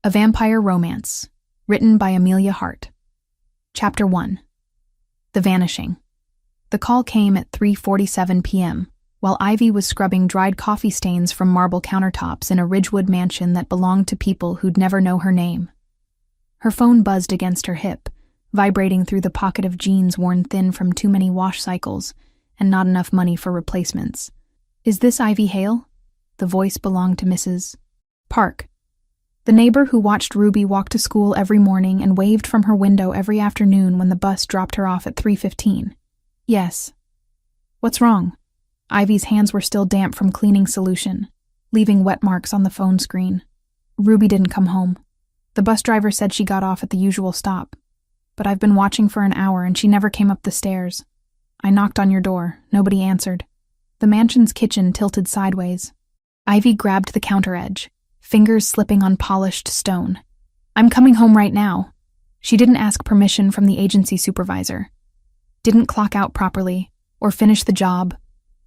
A Vampire Romance, written by Amelia Hart. Chapter 1. The Vanishing. The call came at 3:47 p.m., while Ivy was scrubbing dried coffee stains from marble countertops in a Ridgewood mansion that belonged to people who'd never know her name. Her phone buzzed against her hip, vibrating through the pocket of jeans worn thin from too many wash cycles and not enough money for replacements. "Is this Ivy Hale?" The voice belonged to Mrs. Park, the neighbor who watched Ruby walk to school every morning and waved from her window every afternoon when the bus dropped her off at 3:15. "Yes." "What's wrong?" Ivy's hands were still damp from cleaning solution, leaving wet marks on the phone screen. "Ruby didn't come home. The bus driver said she got off at the usual stop, but I've been watching for an hour and she never came up the stairs. I knocked on your door. Nobody answered." The mansion's kitchen tilted sideways. Ivy grabbed the counter edge, fingers slipping on polished stone. "I'm coming home right now." She didn't ask permission from the agency supervisor, didn't clock out properly, or finish the job,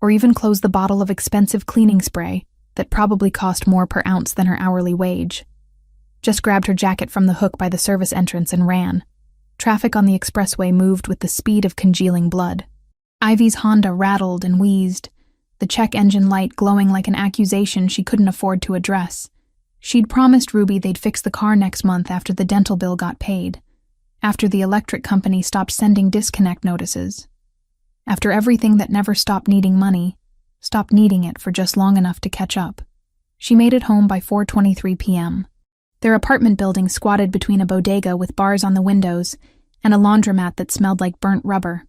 or even close the bottle of expensive cleaning spray that probably cost more per ounce than her hourly wage. Just grabbed her jacket from the hook by the service entrance and ran. Traffic on the expressway moved with the speed of congealing blood. Ivy's Honda rattled and wheezed, the check engine light glowing like an accusation she couldn't afford to address. She'd promised Ruby they'd fix the car next month after the dental bill got paid, after the electric company stopped sending disconnect notices, after everything that never stopped needing money stopped needing it for just long enough to catch up. She made it home by 4:23 p.m. Their apartment building squatted between a bodega with bars on the windows and a laundromat that smelled like burnt rubber.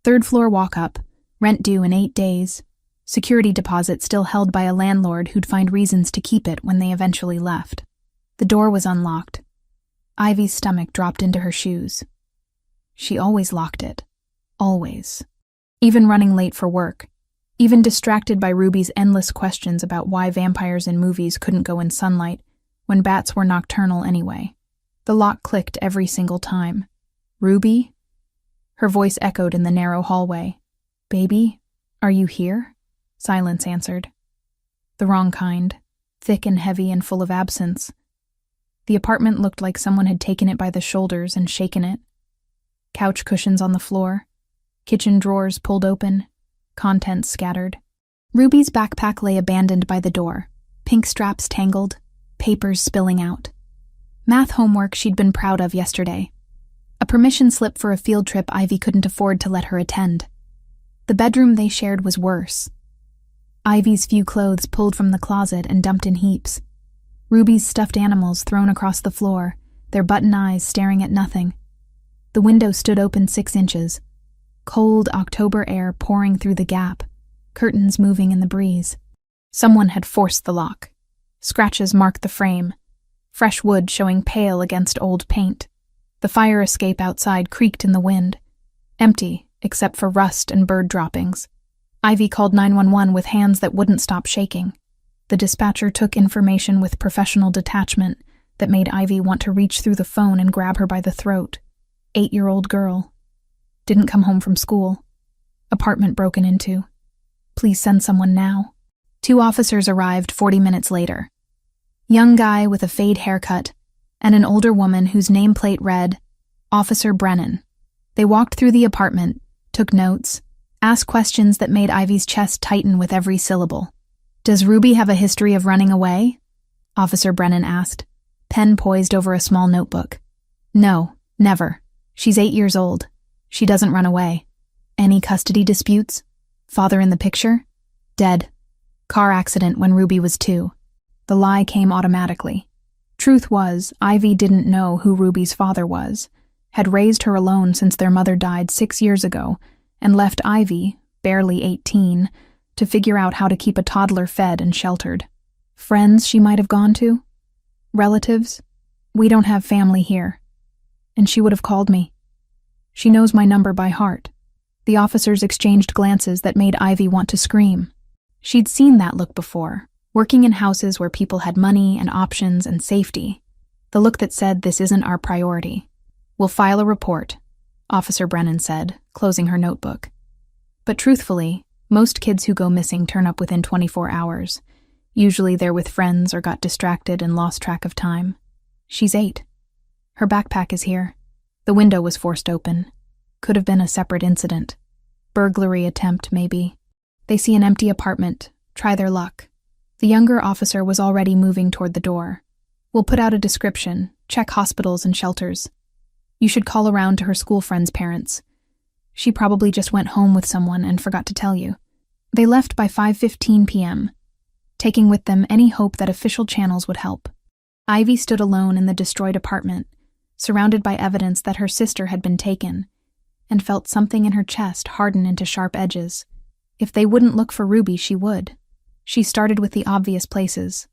Third-floor walk-up, rent due in 8 days, security deposit still held by a landlord who'd find reasons to keep it when they eventually left. The door was unlocked. Ivy's stomach dropped into her shoes. She always locked it. Always. Even running late for work. Even distracted by Ruby's endless questions about why vampires in movies couldn't go in sunlight when bats were nocturnal anyway. The lock clicked every single time. "Ruby?" Her voice echoed in the narrow hallway. "Baby, are you here?" Silence answered. The wrong kind, thick and heavy and full of absence. The apartment looked like someone had taken it by the shoulders and shaken it. Couch cushions on the floor, kitchen drawers pulled open, contents scattered. Ruby's backpack lay abandoned by the door, pink straps tangled, papers spilling out. Math homework she'd been proud of yesterday. A permission slip for a field trip Ivy couldn't afford to let her attend. The bedroom they shared was worse. Ivy's few clothes pulled from the closet and dumped in heaps. Ruby's stuffed animals thrown across the floor, their button eyes staring at nothing. The window stood open 6 inches. Cold October air pouring through the gap, curtains moving in the breeze. Someone had forced the lock. Scratches marked the frame, fresh wood showing pale against old paint. The fire escape outside creaked in the wind, empty except for rust and bird droppings. Ivy called 911 with hands that wouldn't stop shaking. The dispatcher took information with professional detachment that made Ivy want to reach through the phone and grab her by the throat. 8-year-old girl. Didn't come home from school. Apartment broken into. Please send someone now. 2 officers arrived 40 minutes later. Young guy with a fade haircut and an older woman whose nameplate read, Officer Brennan. They walked through the apartment, took notes, asked questions that made Ivy's chest tighten with every syllable. "Does Ruby have a history of running away?" Officer Brennan asked, pen poised over a small notebook. "No, never. She's 8 years old. She doesn't run away." "Any custody disputes? Father in the picture?" "Dead. Car accident when Ruby was 2. The lie came automatically. Truth was, Ivy didn't know who Ruby's father was, had raised her alone since their mother died 6 years ago, and left Ivy, barely 18, to figure out how to keep a toddler fed and sheltered. Friends she might have gone to? Relatives? "We don't have family here." And she would have called me. She knows my number by heart. The officers exchanged glances that made Ivy want to scream. She'd seen that look before, working in houses where people had money and options and safety. The look that said, "This isn't our priority. We'll file a report," Officer Brennan said, closing her notebook. But truthfully, most kids who go missing turn up within 24 hours. Usually they're with friends or got distracted and lost track of time. She's 8. Her backpack is here. The window was forced open. Could have been a separate incident. Burglary attempt, maybe. They see an empty apartment. Try their luck. The younger officer was already moving toward the door. We'll put out a description. Check hospitals and shelters. You should call around to her school friend's parents. She probably just went home with someone and forgot to tell you. They left by 5:15 p.m., taking with them any hope that official channels would help. Ivy stood alone in the destroyed apartment, surrounded by evidence that her sister had been taken, and felt something in her chest harden into sharp edges. If they wouldn't look for Ruby, she would. She started with the obvious places.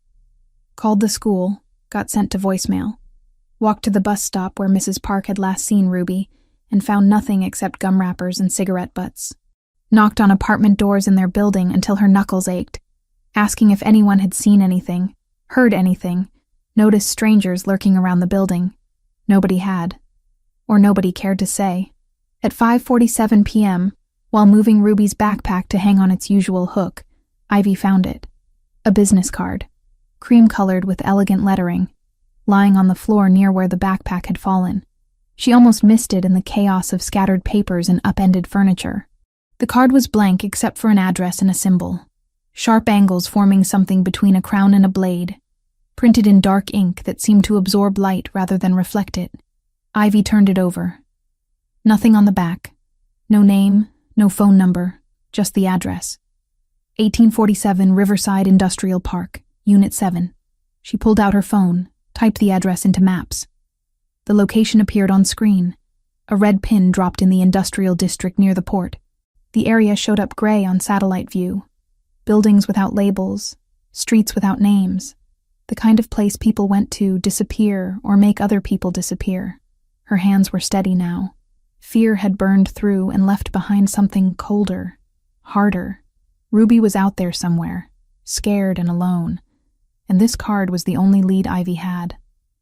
Called the school, got sent to voicemail. Walked to the bus stop where Mrs. Park had last seen Ruby, and found nothing except gum wrappers and cigarette butts. Knocked on apartment doors in their building until her knuckles ached, asking if anyone had seen anything, heard anything, noticed strangers lurking around the building. Nobody had. Or nobody cared to say. At 5:47 p.m., while moving Ruby's backpack to hang on its usual hook, Ivy found it. A business card, cream-colored with elegant lettering, lying on the floor near where the backpack had fallen. She almost missed it in the chaos of scattered papers and upended furniture. The card was blank except for an address and a symbol. Sharp angles forming something between a crown and a blade, printed in dark ink that seemed to absorb light rather than reflect it. Ivy turned it over. Nothing on the back. No name, no phone number, just the address. 1847 Riverside Industrial Park, Unit 7. She pulled out her phone, typed the address into maps. The location appeared on screen. A red pin dropped in the industrial district near the port. The area showed up gray on satellite view. Buildings without labels, streets without names. The kind of place people went to disappear or make other people disappear. Her hands were steady now. Fear had burned through and left behind something colder, harder. Ruby was out there somewhere, scared and alone. And this card was the only lead Ivy had.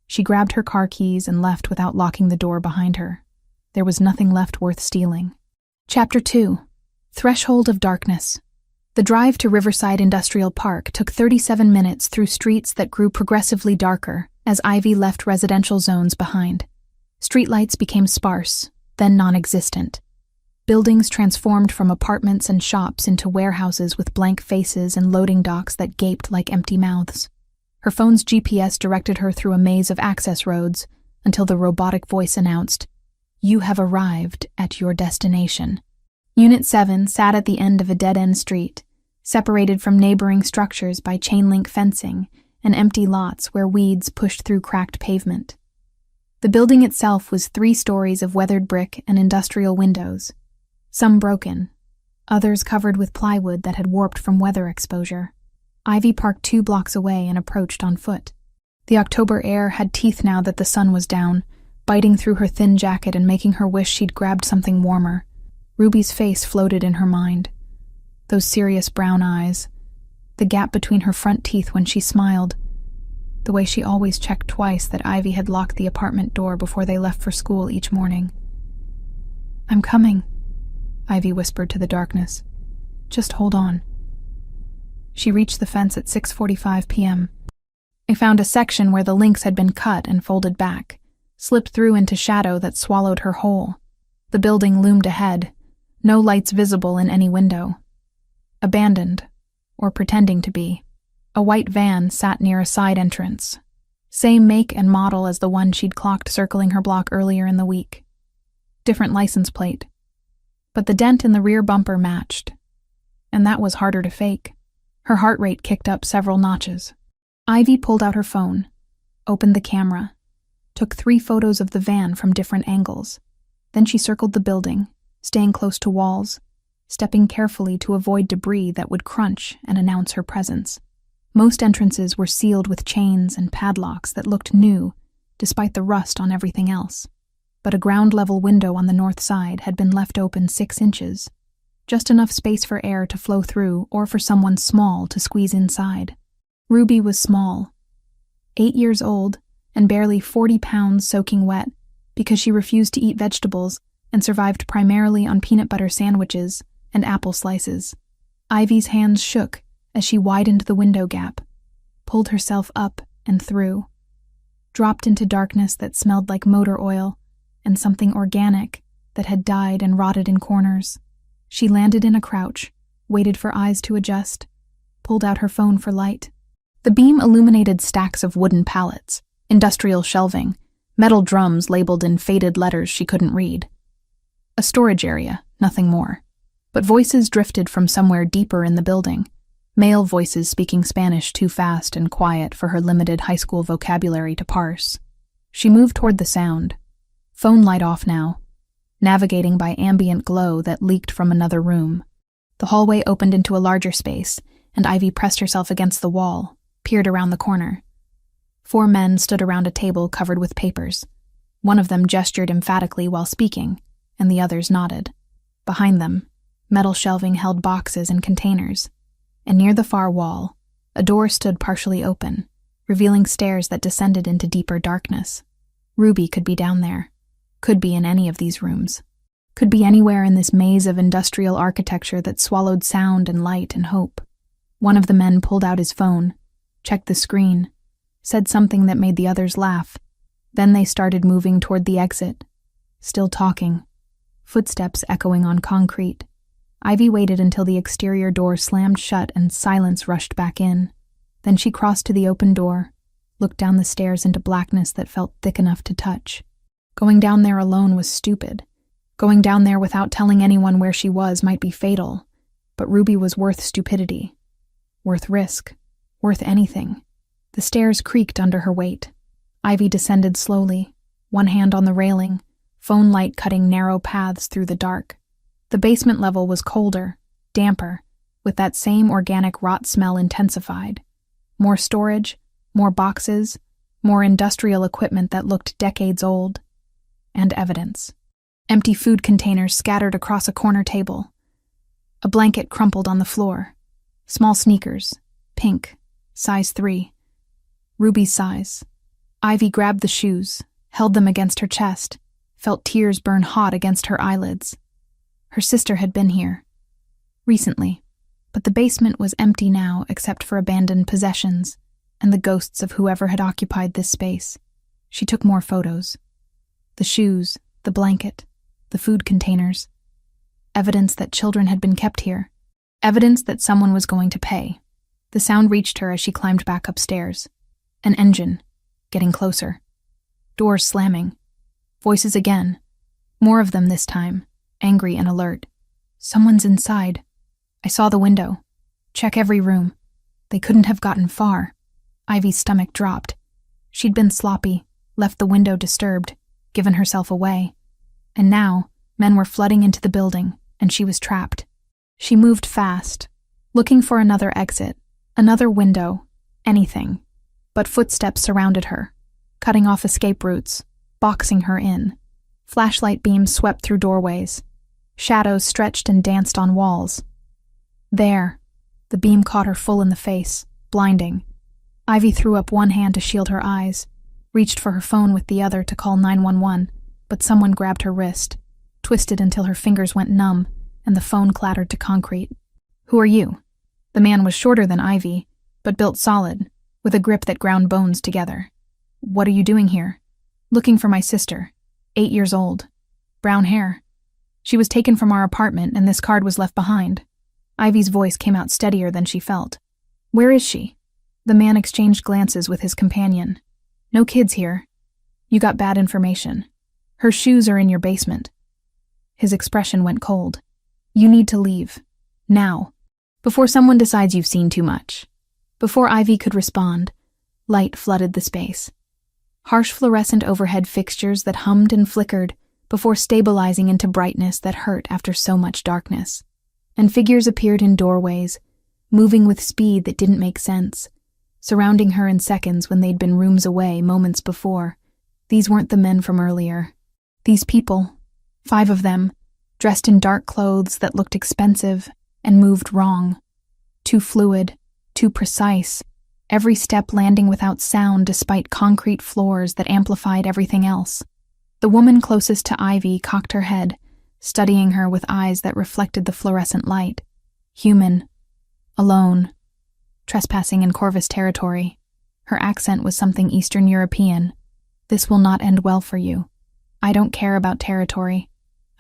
She grabbed her car keys and left without locking the door behind her. There was nothing left worth stealing. Chapter 2. Threshold of Darkness. The drive to Riverside Industrial Park took 37 minutes through streets that grew progressively darker as Ivy left residential zones behind. Streetlights became sparse, then non-existent. Buildings transformed from apartments and shops into warehouses with blank faces and loading docks that gaped like empty mouths. Her phone's GPS directed her through a maze of access roads until the robotic voice announced, "You have arrived at your destination." Unit 7 sat at the end of a dead-end street, separated from neighboring structures by chain-link fencing and empty lots where weeds pushed through cracked pavement. The building itself was 3 stories of weathered brick and industrial windows, some broken, others covered with plywood that had warped from weather exposure. Ivy parked 2 blocks away and approached on foot. The October air had teeth now that the sun was down, biting through her thin jacket and making her wish she'd grabbed something warmer. Ruby's face floated in her mind. Those serious brown eyes, the gap between her front teeth when she smiled, the way she always checked twice that Ivy had locked the apartment door before they left for school each morning. "I'm coming," Ivy whispered to the darkness. "Just hold on." She reached the fence at 6:45 p.m. They found a section where the links had been cut and folded back, slipped through into shadow that swallowed her whole. The building loomed ahead, no lights visible in any window. Abandoned, or pretending to be. A white van sat near a side entrance. Same make and model as the one she'd clocked circling her block earlier in the week. Different license plate. But the dent in the rear bumper matched. And that was harder to fake. Her heart rate kicked up several notches. Ivy pulled out her phone, opened the camera, took 3 photos of the van from different angles. Then she circled the building, staying close to walls, stepping carefully to avoid debris that would crunch and announce her presence. Most entrances were sealed with chains and padlocks that looked new, despite the rust on everything else. But a ground-level window on the north side had been left open 6 inches, just enough space for air to flow through or for someone small to squeeze inside. Ruby was small, 8 years old and barely 40 pounds soaking wet because she refused to eat vegetables and survived primarily on peanut butter sandwiches and apple slices. Ivy's hands shook as she widened the window gap, pulled herself up and through. dropped into darkness that smelled like motor oil and something organic that had died and rotted in corners. She landed in a crouch, waited for eyes to adjust, pulled out her phone for light. The beam illuminated stacks of wooden pallets, industrial shelving, metal drums labeled in faded letters she couldn't read. A storage area, nothing more. But voices drifted from somewhere deeper in the building, male voices speaking Spanish too fast and quiet for her limited high school vocabulary to parse. She moved toward the sound. Phone light off now, navigating by ambient glow that leaked from another room. The hallway opened into a larger space, and Ivy pressed herself against the wall, peered around the corner. 4 men stood around a table covered with papers. One of them gestured emphatically while speaking, and the others nodded. Behind them, metal shelving held boxes and containers, and near the far wall, a door stood partially open, revealing stairs that descended into deeper darkness. Ruby could be down there, could be in any of these rooms, could be anywhere in this maze of industrial architecture that swallowed sound and light and hope. One of the men pulled out his phone, checked the screen, said something that made the others laugh. Then they started moving toward the exit, still talking, footsteps echoing on concrete. Ivy waited until the exterior door slammed shut and silence rushed back in. Then she crossed to the open door, looked down the stairs into blackness that felt thick enough to touch. Going down there alone was stupid. Going down there without telling anyone where she was might be fatal, but Ruby was worth stupidity, worth risk, worth anything. The stairs creaked under her weight. Ivy descended slowly, one hand on the railing, phone light cutting narrow paths through the dark. The basement level was colder, damper, with that same organic rot smell intensified. More storage, more boxes, more industrial equipment that looked decades old. And evidence. Empty food containers scattered across a corner table. A blanket crumpled on the floor. Small sneakers, pink, size 3. Ruby's size. Ivy grabbed the shoes, held them against her chest, felt tears burn hot against her eyelids. Her sister had been here. Recently. But the basement was empty now except for abandoned possessions and the ghosts of whoever had occupied this space. She took more photos. The shoes, the blanket, the food containers. Evidence that children had been kept here. Evidence that someone was going to pay. The sound reached her as she climbed back upstairs. An engine, getting closer. Doors slamming. Voices again. More of them this time, angry and alert. Someone's inside. I saw the window. Check every room. They couldn't have gotten far. Ivy's stomach dropped. She'd been sloppy, left the window disturbed, given herself away. And now, men were flooding into the building, and she was trapped. She moved fast, looking for another exit, another window, anything. But footsteps surrounded her, cutting off escape routes, boxing her in. Flashlight beams swept through doorways. Shadows stretched and danced on walls. There, the beam caught her full in the face, blinding. Ivy threw up one hand to shield her eyes, reached for her phone with the other to call 911, but someone grabbed her wrist, twisted until her fingers went numb, and the phone clattered to concrete. Who are you? The man was shorter than Ivy, but built solid, with a grip that ground bones together. What are you doing here? Looking for my sister, 8 years old. Brown hair. She was taken from our apartment and this card was left behind. Ivy's voice came out steadier than she felt. Where is she? The man exchanged glances with his companion. No kids here. You got bad information. Her shoes are in your basement. His expression went cold. You need to leave. Now. Before someone decides you've seen too much. Before Ivy could respond, light flooded the space. Harsh fluorescent overhead fixtures that hummed and flickered before stabilizing into brightness that hurt after so much darkness. And figures appeared in doorways, moving with speed that didn't make sense, surrounding her in seconds when they'd been rooms away moments before. These weren't the men from earlier. These people, 5 of them, dressed in dark clothes that looked expensive and moved wrong. Too fluid, too precise, every step landing without sound despite concrete floors that amplified everything else. The woman closest to Ivy cocked her head, studying her with eyes that reflected the fluorescent light. Human. Alone. Trespassing in Corvus territory. Her accent was something Eastern European, This will not end well for you. I don't care about territory.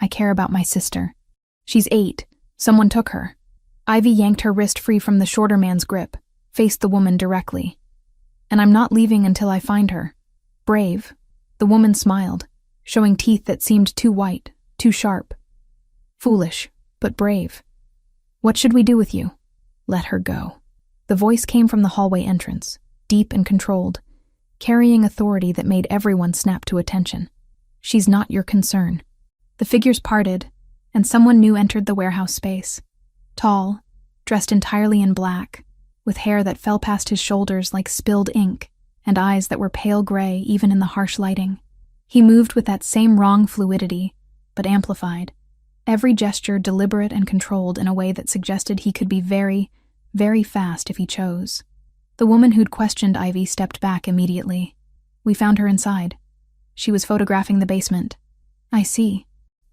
I care about my sister. She's 8. Someone took her. Ivy yanked her wrist free from the shorter man's grip, faced the woman directly. And I'm not leaving until I find her. Brave. The woman smiled, showing teeth that seemed too white, too sharp. Foolish, but brave. What should we do with you? Let her go. The voice came from the hallway entrance, deep and controlled, carrying authority that made everyone snap to attention. She's not your concern. The figures parted, and someone new entered the warehouse space. Tall, dressed entirely in black, with hair that fell past his shoulders like spilled ink, and eyes that were pale gray even in the harsh lighting. He moved with that same wrong fluidity, but amplified, every gesture deliberate and controlled in a way that suggested he could be very, very fast if he chose. The woman who'd questioned Ivy stepped back immediately. We found her inside. She was photographing the basement. I see.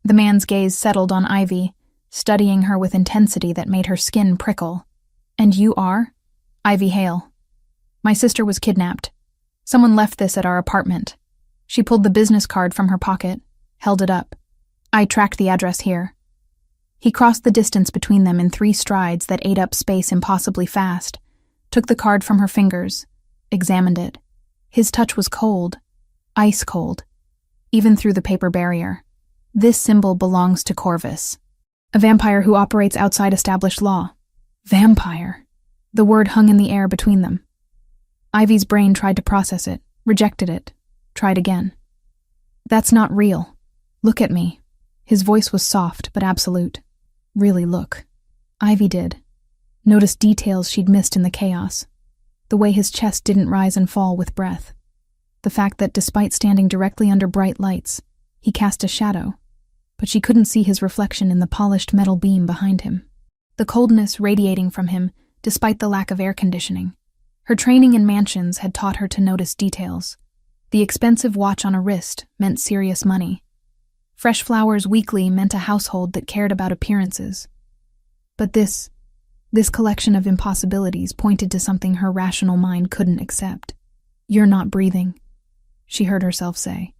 The man's gaze settled on Ivy, studying her with intensity that made her skin prickle. And you are? Ivy Hale. My sister was kidnapped. Someone left this at our apartment. She pulled the business card from her pocket, held it up. I tracked the address here. He crossed the distance between them in 3 strides that ate up space impossibly fast, took the card from her fingers, examined it. His touch was cold, ice cold, even through the paper barrier. This symbol belongs to Corvus, a vampire who operates outside established law. Vampire. The word hung in the air between them. Ivy's brain tried to process it, rejected it, tried again. That's not real. Look at me. His voice was soft but absolute. Really look. Ivy did. Noticed details she'd missed in the chaos. The way his chest didn't rise and fall with breath. The fact that despite standing directly under bright lights, he cast a shadow, but she couldn't see his reflection in the polished metal beam behind him. The coldness radiating from him, despite the lack of air conditioning. Her training in mansions had taught her to notice details. The expensive watch on a wrist meant serious money. Fresh flowers weekly meant a household that cared about appearances. But this collection of impossibilities pointed to something her rational mind couldn't accept. You're not breathing, she heard herself say.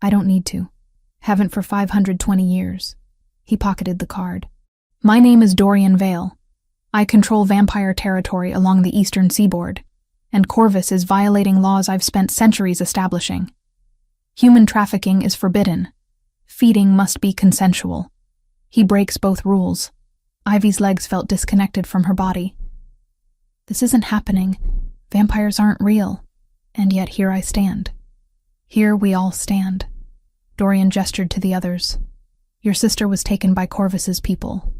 I don't need to. Haven't for 520 years. He pocketed the card. My name is Dorian Vale. I control vampire territory along the eastern seaboard, and Corvus is violating laws I've spent centuries establishing. Human trafficking is forbidden. Feeding must be consensual. He breaks both rules. Ivy's legs felt disconnected from her body. This isn't happening. Vampires aren't real. And yet here I stand. Here we all stand. Dorian gestured to the others. Your sister was taken by Corvus's people.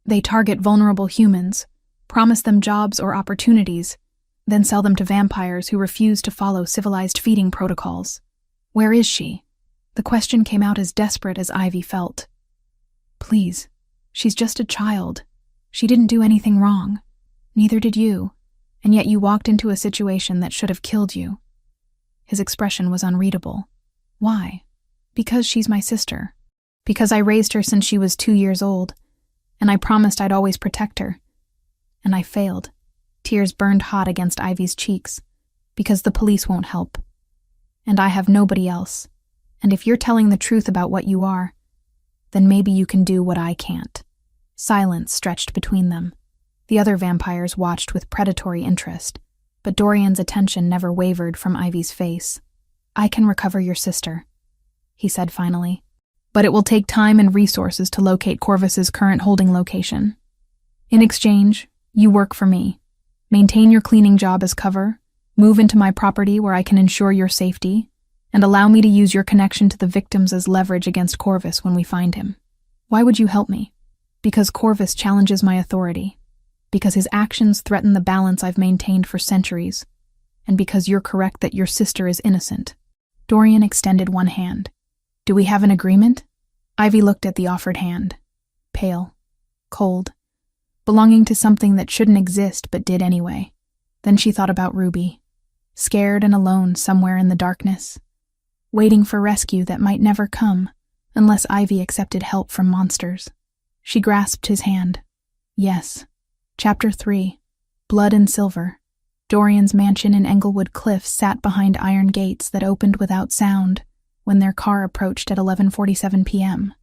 They target vulnerable humans, promise them jobs or opportunities, then sell them to vampires who refuse to follow civilized feeding protocols. Where is she? The question came out as desperate as Ivy felt. Please, she's just a child. She didn't do anything wrong. Neither did you, and yet you walked into a situation that should have killed you. His expression was unreadable. Why? Because she's my sister. Because I raised her since she was 2 years old, and I promised I'd always protect her. And I failed. Tears burned hot against Ivy's cheeks. Because the police won't help. And I have nobody else. And if you're telling the truth about what you are, then maybe you can do what I can't. Silence stretched between them. The other vampires watched with predatory interest, but Dorian's attention never wavered from Ivy's face. I can recover your sister, he said finally. But it will take time and resources to locate Corvus's current holding location. In exchange, you work for me. Maintain your cleaning job as cover, move into my property where I can ensure your safety, and allow me to use your connection to the victims as leverage against Corvus when we find him. Why would you help me? Because Corvus challenges my authority. Because his actions threaten the balance I've maintained for centuries. And because you're correct that your sister is innocent. Dorian extended one hand. Do we have an agreement? Ivy looked at the offered hand. Pale. Cold. Belonging to something that shouldn't exist but did anyway. Then she thought about Ruby. Scared and alone somewhere in the darkness. Waiting for rescue that might never come unless Ivy accepted help from monsters. She grasped his hand. Yes. Chapter 3. Blood and Silver. Dorian's mansion in Englewood Cliffs sat behind iron gates that opened without sound when their car approached at 11:47 p.m.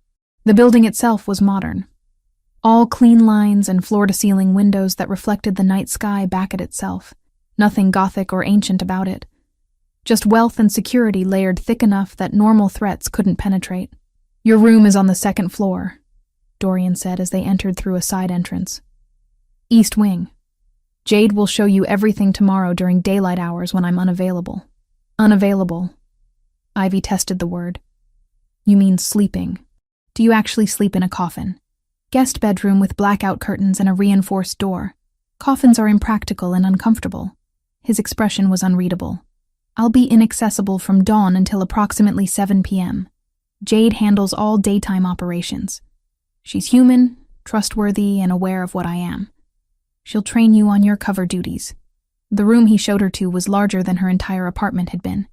The building itself was modern. All clean lines and floor-to-ceiling windows that reflected the night sky back at itself. Nothing Gothic or ancient about it. Just wealth and security layered thick enough that normal threats couldn't penetrate. "Your room is on the second floor," Dorian said as they entered through a side entrance. "East wing. Jade will show you everything tomorrow during daylight hours when I'm unavailable." "Unavailable." Ivy tested the word. "You mean sleeping. Do you actually sleep in a coffin?" "Guest bedroom with blackout curtains and a reinforced door. Coffins are impractical and uncomfortable." His expression was unreadable. "I'll be inaccessible from dawn until approximately 7 p.m. Jade handles all daytime operations. She's human, trustworthy, and aware of what I am. She'll train you on your cover duties." The room he showed her to was larger than her entire apartment had been.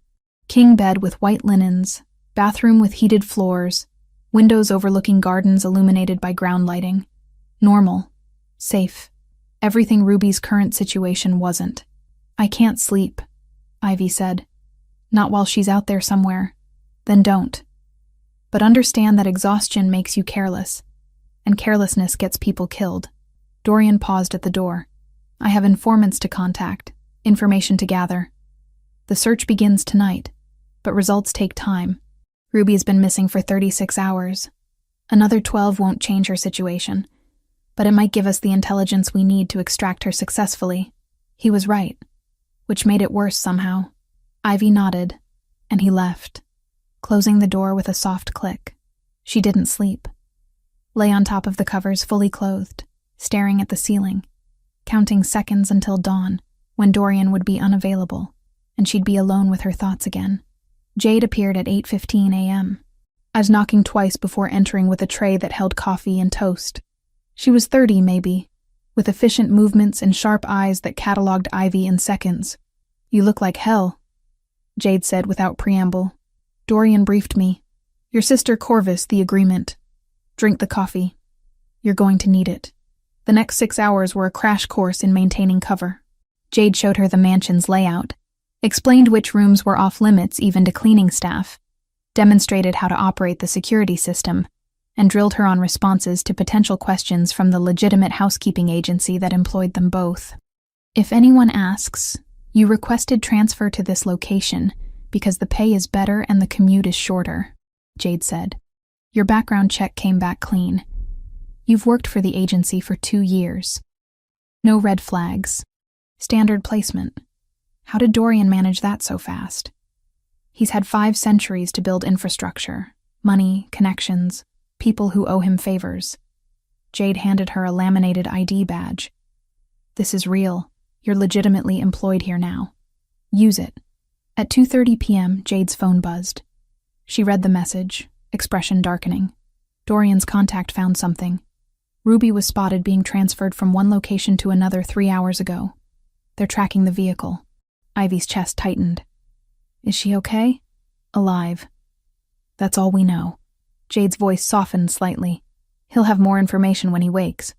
King bed with white linens, bathroom with heated floors, windows overlooking gardens illuminated by ground lighting. Normal. Safe. Everything Ruby's current situation wasn't. "I can't sleep," Ivy said. "Not while she's out there somewhere. Then don't. But understand that exhaustion makes you careless, and carelessness gets people killed." Dorian paused at the door. "I have informants to contact, information to gather. The search begins tonight, but results take time. Ruby's been missing for 36 hours. Another 12 won't change her situation, but it might give us the intelligence we need to extract her successfully." He was right, which made it worse somehow. Ivy nodded, and he left, closing the door with a soft click. She didn't sleep. Lay on top of the covers fully clothed, staring at the ceiling, counting seconds until dawn, when Dorian would be unavailable, and she'd be alone with her thoughts again. Jade appeared at 8:15 a.m. I was knocking twice before entering with a tray that held coffee and toast. She was 30, maybe, with efficient movements and sharp eyes that catalogued Ivy in seconds. "You look like hell," Jade said without preamble. "Dorian briefed me. Your sister Corvus, the agreement. Drink the coffee. You're going to need it." The next 6 hours were a crash course in maintaining cover. Jade showed her the mansion's layout, explained which rooms were off-limits even to cleaning staff, demonstrated how to operate the security system, and drilled her on responses to potential questions from the legitimate housekeeping agency that employed them both. "If anyone asks, you requested transfer to this location because the pay is better and the commute is shorter," Jade said. "Your background check came back clean. You've worked for the agency for 2 years. No red flags. Standard placement. How did Dorian manage that so fast? He's had 5 centuries to build infrastructure, money, connections, people who owe him favors." Jade handed her a laminated ID badge. "This is real. You're legitimately employed here now. Use it." At 2:30 p.m., Jade's phone buzzed. She read the message, expression darkening. Dorian's contact found something. Ruby was spotted being transferred from one location to another 3 hours ago. They're tracking the vehicle. Ivy's chest tightened. "Is she okay?" "Alive. That's all we know." Jade's voice softened slightly. "He'll have more information when he wakes.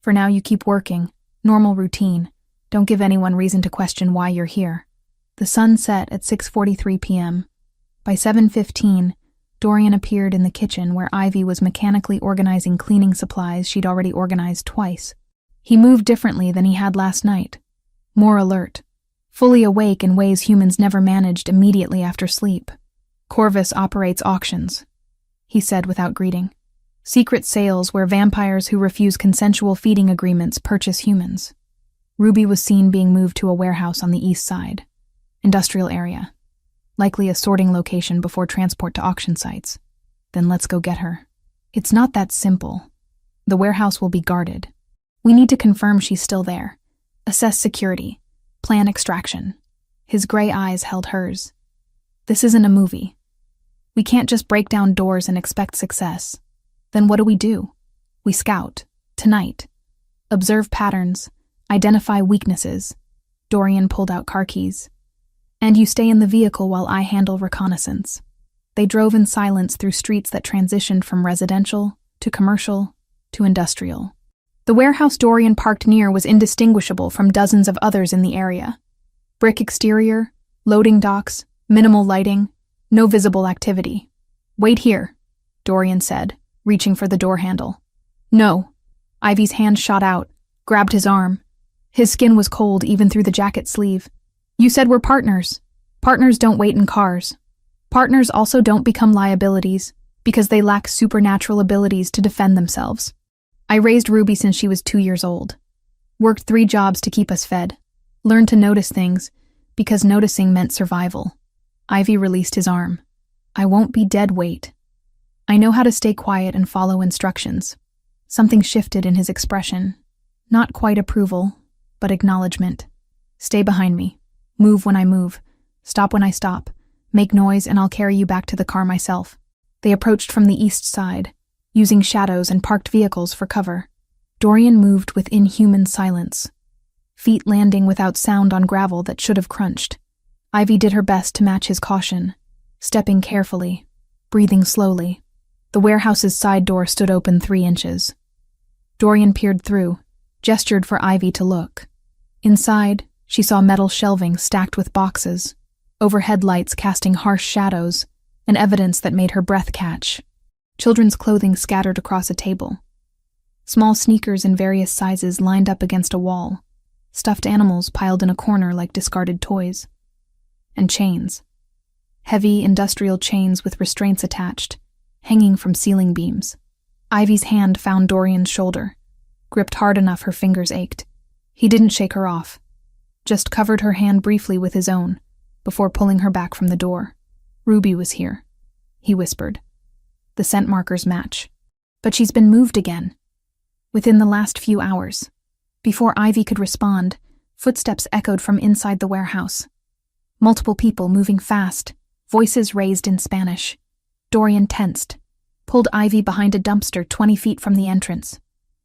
For now, you keep working. Normal routine. Don't give anyone reason to question why you're here." The sun set at 6:43 p.m. By 7:15, Dorian appeared in the kitchen where Ivy was mechanically organizing cleaning supplies she'd already organized twice. He moved differently than he had last night. More alert. Fully awake in ways humans never managed immediately after sleep. "Corvus operates auctions," he said without greeting. "Secret sales where vampires who refuse consensual feeding agreements purchase humans." Ruby was seen being moved to a warehouse on the east side. Industrial area. Likely a sorting location before transport to auction sites. Then let's go get her. "It's not that simple. The warehouse will be guarded. We need to confirm she's still there. Assess security. Plan extraction." His gray eyes held hers. "This isn't a movie. We can't just break down doors and expect success. Then what do? We scout. Tonight. Observe patterns. Identify weaknesses." Dorian pulled out car keys. "And you stay in the vehicle while I handle reconnaissance." They drove in silence through streets that transitioned from residential to commercial to industrial. The warehouse Dorian parked near was indistinguishable from dozens of others in the area. Brick exterior, loading docks, minimal lighting, no visible activity. "Wait here," Dorian said, reaching for the door handle. "No." Ivy's hand shot out, grabbed his arm. His skin was cold even through the jacket sleeve. "You said we're partners. Partners don't wait in cars. Partners also don't become liabilities because they lack supernatural abilities to defend themselves. I raised Ruby since she was 2 years old. Worked 3 jobs to keep us fed. Learned to notice things because noticing meant survival." Ivy released his arm. "I won't be dead weight. I know how to stay quiet and follow instructions." Something shifted in his expression. Not quite approval, but acknowledgement. "Stay behind me. Move when I move. Stop when I stop. Make noise and I'll carry you back to the car myself." They approached from the east side, using shadows and parked vehicles for cover. Dorian moved with inhuman silence, feet landing without sound on gravel that should have crunched. Ivy did her best to match his caution, stepping carefully, breathing slowly. The warehouse's side door stood open 3 inches. Dorian peered through, gestured for Ivy to look. Inside, she saw metal shelving stacked with boxes, overhead lights casting harsh shadows, and evidence that made her breath catch. Children's clothing scattered across a table. Small sneakers in various sizes lined up against a wall. Stuffed animals piled in a corner like discarded toys. And chains. Heavy industrial chains with restraints attached, hanging from ceiling beams. Ivy's hand found Dorian's shoulder, gripped hard enough her fingers ached. He didn't shake her off, just covered her hand briefly with his own, before pulling her back from the door. "Ruby was here," he whispered. "The scent markers match. But she's been moved again. Within the last few hours." Before Ivy could respond, footsteps echoed from inside the warehouse. Multiple people moving fast, voices raised in Spanish. Dorian tensed, pulled Ivy behind a dumpster 20 feet from the entrance.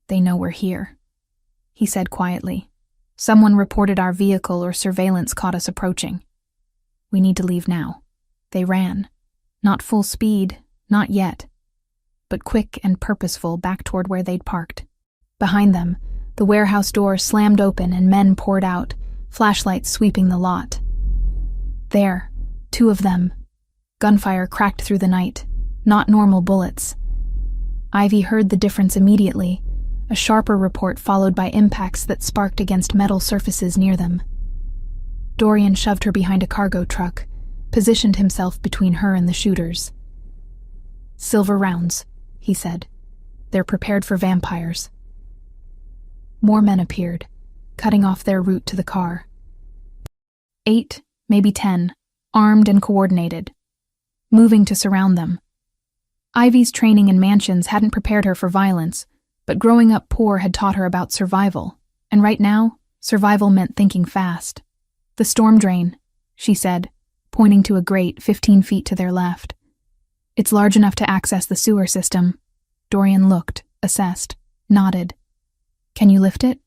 "They know we're here," he said quietly. "Someone reported our vehicle or surveillance caught us approaching. We need to leave now." They ran. Not full speed, not yet, but quick and purposeful back toward where they'd parked. Behind them, the warehouse door slammed open and men poured out, flashlights sweeping the lot. There, 2 of them. Gunfire cracked through the night, not normal bullets. Ivy heard the difference immediately, a sharper report followed by impacts that sparked against metal surfaces near them. Dorian shoved her behind a cargo truck, positioned himself between her and the shooters. "Silver rounds," he said. "They're prepared for vampires." More men appeared, cutting off their route to the car. 8, maybe 10, armed and coordinated, moving to surround them. Ivy's training in mansions hadn't prepared her for violence, but growing up poor had taught her about survival, and right now, survival meant thinking fast. "The storm drain," she said, pointing to a grate 15 feet to their left. "It's large enough to access the sewer system." Dorian looked, assessed, nodded. "Can you lift it?"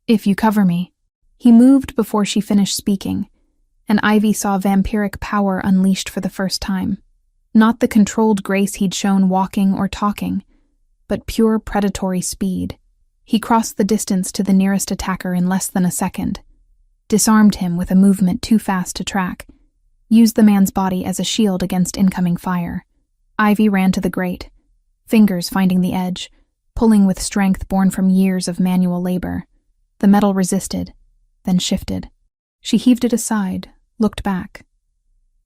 "If you cover me." He moved before she finished speaking, and Ivy saw vampiric power unleashed for the first time. Not the controlled grace he'd shown walking or talking, but pure predatory speed. He crossed the distance to the nearest attacker in less than a second, disarmed him with a movement too fast to track, used the man's body as a shield against incoming fire. Ivy ran to the grate, fingers finding the edge, pulling with strength born from years of manual labor. The metal resisted, then shifted. She heaved it aside, looked back.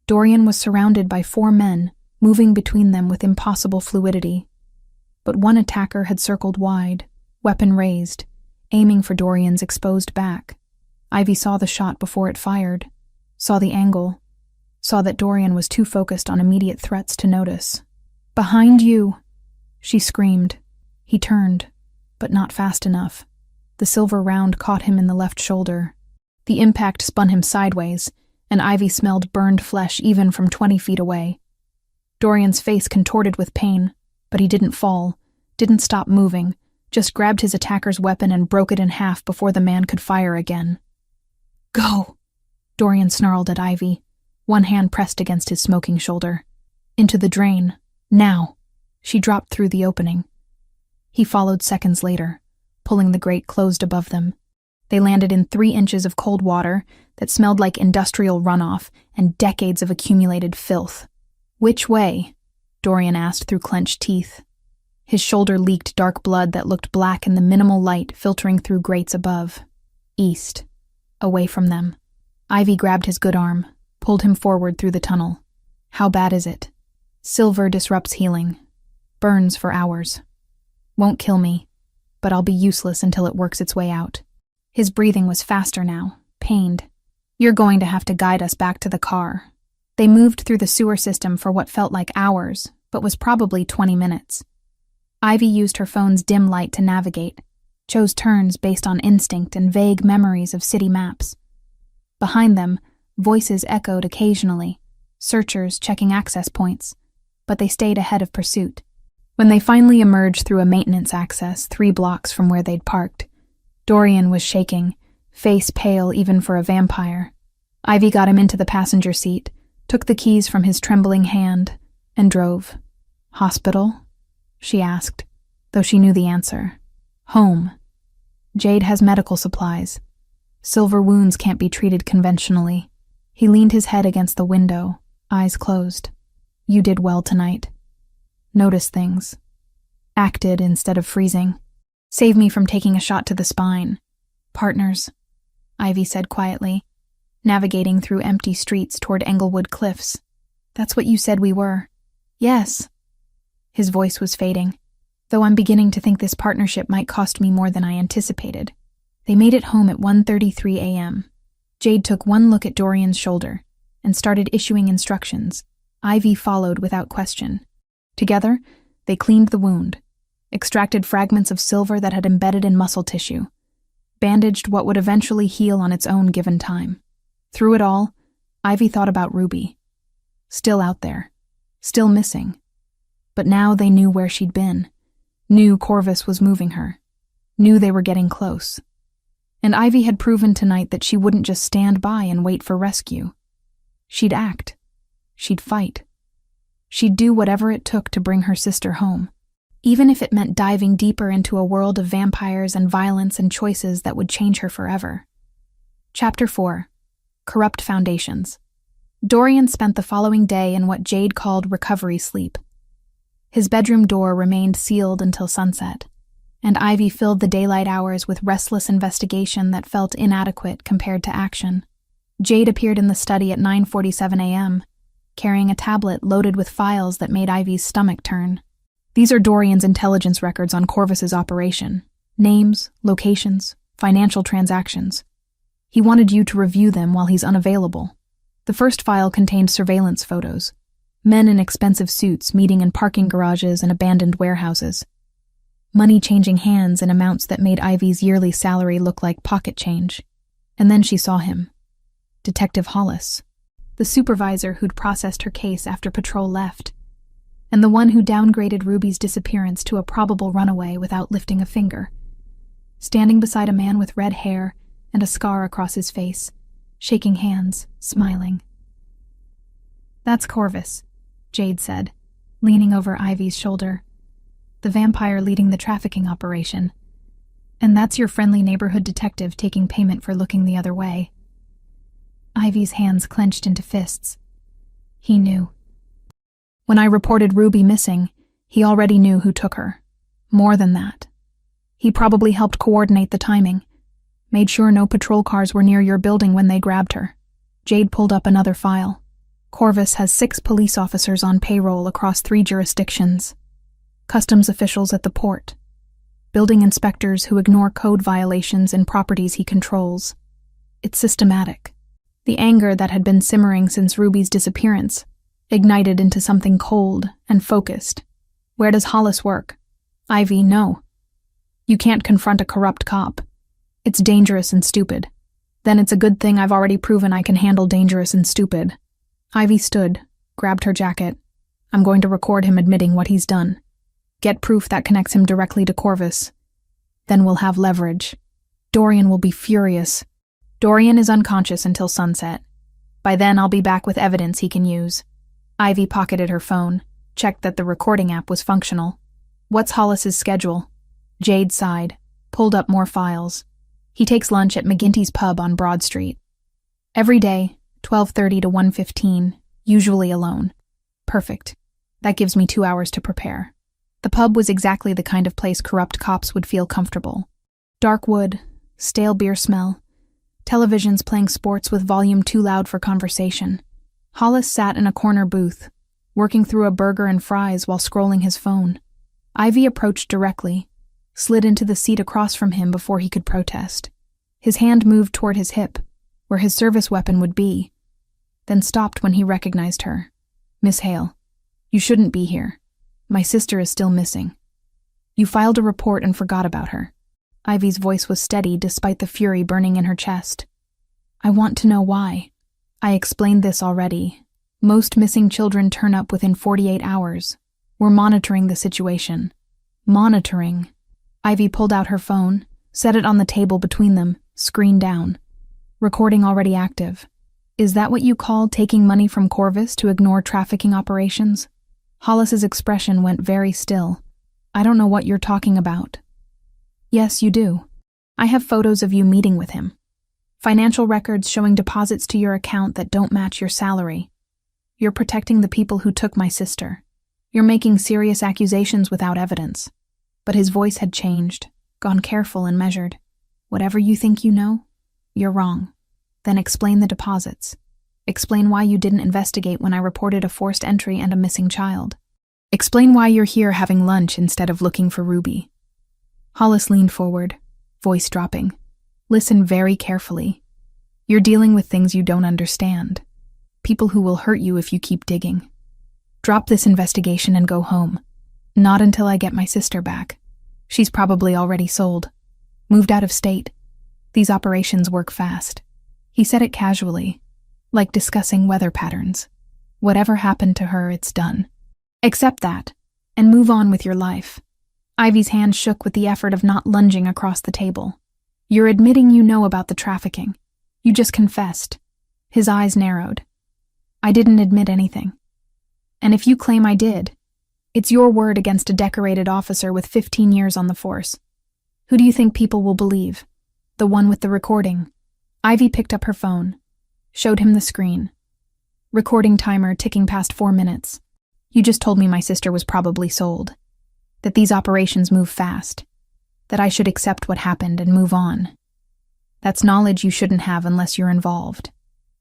Dorian was surrounded by 4 men, moving between them with impossible fluidity. But one attacker had circled wide, weapon raised, aiming for Dorian's exposed back. Ivy saw the shot before it fired, saw the angle, saw that Dorian was too focused on immediate threats to notice. "Behind you!" she screamed. He turned, but not fast enough. The silver round caught him in the left shoulder. The impact spun him sideways, and Ivy smelled burned flesh even from 20 feet away. Dorian's face contorted with pain, but he didn't fall, didn't stop moving, just grabbed his attacker's weapon and broke it in half before the man could fire again. "Go!" Dorian snarled at Ivy, one hand pressed against his smoking shoulder. "Into the drain. Now!" She dropped through the opening. He followed seconds later, pulling the grate closed above them. They landed in 3 inches of cold water that smelled like industrial runoff and decades of accumulated filth. "Which way?" Dorian asked through clenched teeth. His shoulder leaked dark blood that looked black in the minimal light filtering through grates above. "East. Away from them." Ivy grabbed his good arm, pulled him forward through the tunnel. "How bad is it?" "Silver disrupts healing. Burns for hours. Won't kill me, but I'll be useless until it works its way out." His breathing was faster now, pained. "You're going to have to guide us back to the car." They moved through the sewer system for what felt like hours, but was probably 20 minutes. Ivy used her phone's dim light to navigate, chose turns based on instinct and vague memories of city maps. Behind them, voices echoed occasionally, searchers checking access points, but they stayed ahead of pursuit. When they finally emerged through a maintenance access 3 blocks from where they'd parked, Dorian was shaking, face pale even for a vampire. Ivy got him into the passenger seat, took the keys from his trembling hand, and drove. "Hospital?" she asked, though she knew the answer. "Home. Jade has medical supplies. Silver wounds can't be treated conventionally." He leaned his head against the window, eyes closed. "You did well tonight. Noticed things. Acted instead of freezing. Saved me from taking a shot to the spine. Partners," Ivy said quietly, navigating through empty streets toward Englewood Cliffs. "That's what you said we were." "Yes." His voice was fading, though I'm beginning to think this partnership might cost me more than I anticipated. They made it home at 1:33 a.m. Jade took one look at Dorian's shoulder and started issuing instructions. Ivy followed without question. Together, they cleaned the wound, extracted fragments of silver that had embedded in muscle tissue, bandaged what would eventually heal on its own given time. Through it all, Ivy thought about Ruby. Still out there, still missing. But now they knew where she'd been, knew Corvus was moving her, knew they were getting close. And Ivy had proven tonight that she wouldn't just stand by and wait for rescue. She'd act. She'd fight. She'd do whatever it took to bring her sister home, even if it meant diving deeper into a world of vampires and violence and choices that would change her forever. Chapter 4. Corrupt Foundations. Dorian spent the following day in what Jade called recovery sleep. His bedroom door remained sealed until sunset, and Ivy filled the daylight hours with restless investigation that felt inadequate compared to action. Jade appeared in the study at 9:47 a.m., carrying a tablet loaded with files that made Ivy's stomach turn. "These are Dorian's intelligence records on Corvus's operation. Names, locations, financial transactions. He wanted you to review them while he's unavailable." The first file contained surveillance photos. Men in expensive suits meeting in parking garages and abandoned warehouses. Money changing hands in amounts that made Ivy's yearly salary look like pocket change. And then she saw him. Detective Hollis. The supervisor who'd processed her case after patrol left. And the one who downgraded Ruby's disappearance to a probable runaway without lifting a finger. Standing beside a man with red hair and a scar across his face, shaking hands, smiling. "That's Corvus," Jade said, leaning over Ivy's shoulder. "The vampire leading the trafficking operation. And that's your friendly neighborhood detective taking payment for looking the other way." Ivy's hands clenched into fists. He knew. When I reported Ruby missing, he already knew who took her. More than that. He probably helped coordinate the timing. Made sure no patrol cars were near your building when they grabbed her. Jade pulled up another file. Corvus has 6 police officers on payroll across 3 jurisdictions. Customs officials at the port. Building inspectors who ignore code violations in properties he controls. It's systematic. The anger that had been simmering since Ruby's disappearance ignited into something cold and focused. "Where does Hollis work?" "Ivy, no. You can't confront a corrupt cop. It's dangerous and stupid. Then it's a good thing I've already proven I can handle dangerous and stupid." Ivy stood, grabbed her jacket. "I'm going to record him admitting what he's done. Get proof that connects him directly to Corvus. Then we'll have leverage. Dorian will be furious. Dorian is unconscious until sunset. By then I'll be back with evidence he can use." Ivy pocketed her phone, checked that the recording app was functional. "What's Hollis's schedule?" Jade sighed, pulled up more files. He takes lunch at McGinty's pub on Broad Street. Every day, 12:30 to 1:15, usually alone. Perfect. That gives me 2 hours to prepare. The pub was exactly the kind of place corrupt cops would feel comfortable. Dark wood, stale beer smell, televisions playing sports with volume too loud for conversation. Hollis sat in a corner booth, working through a burger and fries while scrolling his phone. Ivy approached directly, slid into the seat across from him before he could protest. His hand moved toward his hip, where his service weapon would be, then stopped when he recognized her. "Miss Hale, you shouldn't be here. My sister is still missing. You filed a report and forgot about her." Ivy's voice was steady despite the fury burning in her chest. "I want to know why. I explained this already. Most missing children turn up within 48 hours. We're monitoring the situation." Monitoring. Ivy pulled out her phone, set it on the table between them, screen down. Recording already active. "Is that what you call taking money from Corvus to ignore trafficking operations?" Hollis's expression went very still. "I don't know what you're talking about." "Yes, you do. I have photos of you meeting with him. Financial records showing deposits to your account that don't match your salary. You're protecting the people who took my sister. You're making serious accusations without evidence." But his voice had changed, gone careful and measured. "Whatever you think you know, you're wrong. Then explain the deposits. Explain why you didn't investigate when I reported a forced entry and a missing child. Explain why you're here having lunch instead of looking for Ruby." Hollis leaned forward, voice dropping. "Listen very carefully. You're dealing with things you don't understand. People who will hurt you if you keep digging. Drop this investigation and go home. Not until I get my sister back. She's probably already sold. Moved out of state. These operations work fast." He said it casually, like discussing weather patterns. "Whatever happened to her, it's done. Accept that, and move on with your life." Ivy's hand shook with the effort of not lunging across the table. "You're admitting you know about the trafficking. You just confessed." His eyes narrowed. "I didn't admit anything. And if you claim I did, it's your word against a decorated officer with 15 years on the force. Who do you think people will believe? The one with the recording?" Ivy picked up her phone, showed him the screen. Recording timer ticking past 4 minutes. "You just told me my sister was probably sold. That these operations move fast. That I should accept what happened and move on. That's knowledge you shouldn't have unless you're involved."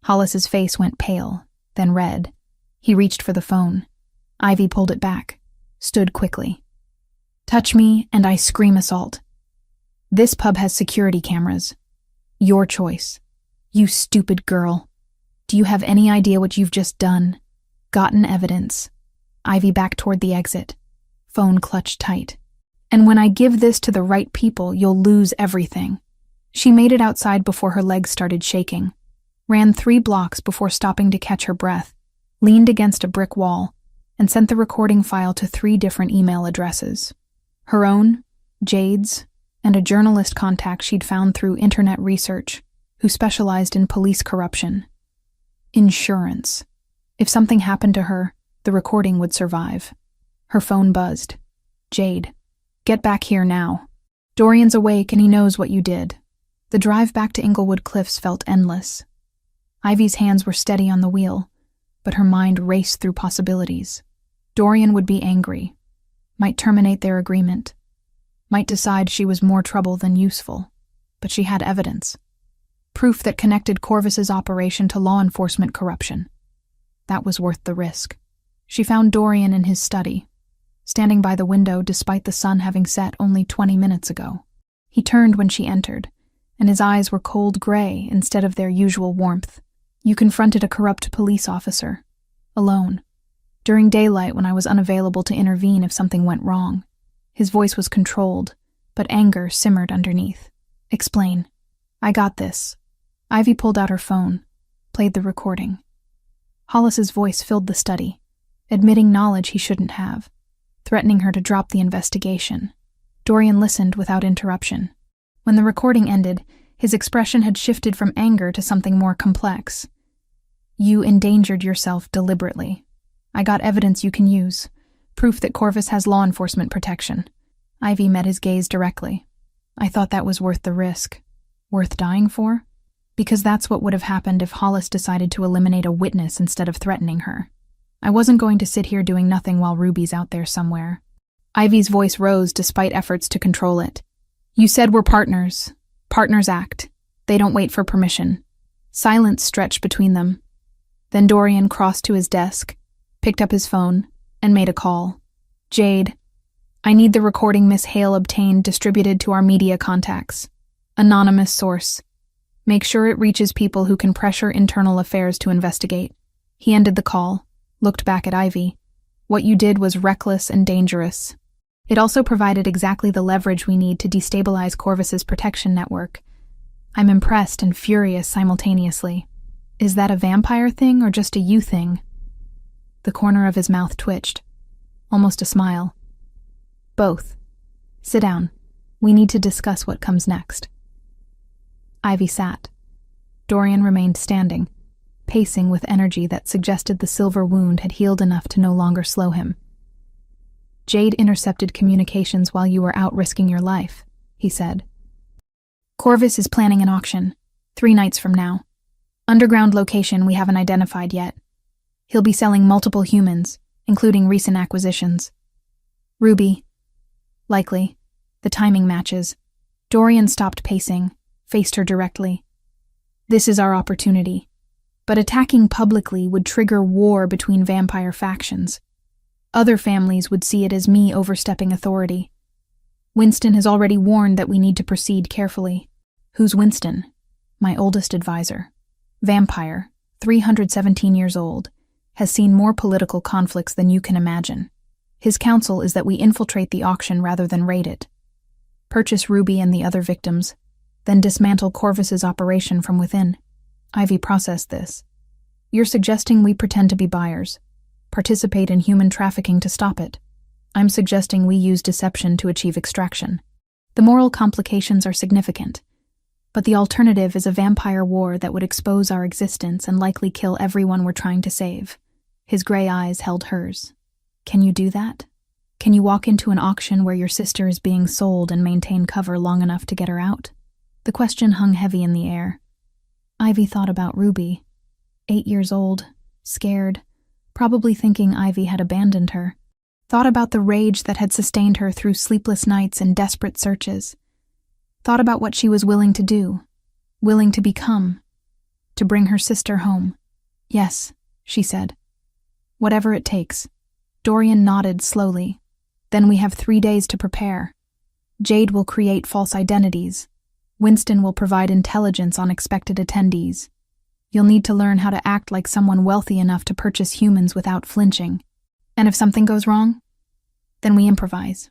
Hollis's face went pale, then red. He reached for the phone. Ivy pulled it back, stood quickly. "Touch me and I scream assault. This pub has security cameras. Your choice. You stupid girl. Do you have any idea what you've just done? Gotten evidence." Ivy backed toward the exit. Phone clutched tight. "And when I give this to the right people, you'll lose everything." She made it outside before her legs started shaking, ran 3 blocks before stopping to catch her breath, leaned against a brick wall, and sent the recording file to 3 different email addresses. Her own, Jade's, and a journalist contact she'd found through internet research, who specialized in police corruption. Insurance. If something happened to her, the recording would survive. Her phone buzzed. "Jade, get back here now. Dorian's awake and he knows what you did." The drive back to Inglewood Cliffs felt endless. Ivy's hands were steady on the wheel, but her mind raced through possibilities. Dorian would be angry, might terminate their agreement, might decide she was more trouble than useful, but she had evidence. Proof that connected Corvus's operation to law enforcement corruption. That was worth the risk. She found Dorian in his study, standing by the window despite the sun having set only 20 minutes ago. He turned when she entered, and his eyes were cold gray instead of their usual warmth. "You confronted a corrupt police officer, alone, during daylight when I was unavailable to intervene if something went wrong." His voice was controlled, but anger simmered underneath. "Explain." "I got this." Ivy pulled out her phone, played the recording. Hollis's voice filled the study, admitting knowledge he shouldn't have, threatening her to drop the investigation. Dorian listened without interruption. When the recording ended, his expression had shifted from anger to something more complex. "You endangered yourself deliberately. I got evidence you can use, proof that Corvus has law enforcement protection." Ivy met his gaze directly. "I thought that was worth the risk." Worth dying for? Because that's what would have happened if Hollis decided to eliminate a witness instead of threatening her. I wasn't going to sit here doing nothing while Ruby's out there somewhere. Ivy's voice rose despite efforts to control it. You said we're partners. Partners act. They don't wait for permission. Silence stretched between them. Then Dorian crossed to his desk, picked up his phone, and made a call. Jade, I need the recording Miss Hale obtained distributed to our media contacts. Anonymous source. Make sure it reaches people who can pressure internal affairs to investigate. He ended the call, looked back at Ivy. What you did was reckless and dangerous. It also provided exactly the leverage we need to destabilize Corvus's protection network. I'm impressed and furious simultaneously. Is that a vampire thing or just a you thing? The corner of his mouth twitched. Almost a smile. Both. Sit down. We need to discuss what comes next. Ivy sat. Dorian remained standing, pacing with energy that suggested the silver wound had healed enough to no longer slow him. Jade intercepted communications while you were out risking your life, he said. Corvus is planning an auction, 3 nights from now. Underground location we haven't identified yet. He'll be selling multiple humans, including recent acquisitions. Ruby. Likely. The timing matches. Dorian stopped pacing, faced her directly. This is our opportunity. But attacking publicly would trigger war between vampire factions. Other families would see it as me overstepping authority. Winston has already warned that we need to proceed carefully. Who's Winston? My oldest advisor. Vampire, 317 years old, has seen more political conflicts than you can imagine. His counsel is that we infiltrate the auction rather than raid it. Purchase Ruby and the other victims, then dismantle Corvus's operation from within. Ivy processed this. You're suggesting we pretend to be buyers, participate in human trafficking to stop it. I'm suggesting we use deception to achieve extraction. The moral complications are significant, but the alternative is a vampire war that would expose our existence and likely kill everyone we're trying to save. His gray eyes held hers. Can you do that? Can you walk into an auction where your sister is being sold and maintain cover long enough to get her out? The question hung heavy in the air. Ivy thought about Ruby. 8 years old, scared, probably thinking Ivy had abandoned her. Thought about the rage that had sustained her through sleepless nights and desperate searches. Thought about what she was willing to do, willing to become, to bring her sister home. Yes, she said. Whatever it takes. Dorian nodded slowly. Then we have 3 days to prepare. Jade will create false identities. Winston will provide intelligence on expected attendees. You'll need to learn how to act like someone wealthy enough to purchase humans without flinching. And if something goes wrong, then we improvise.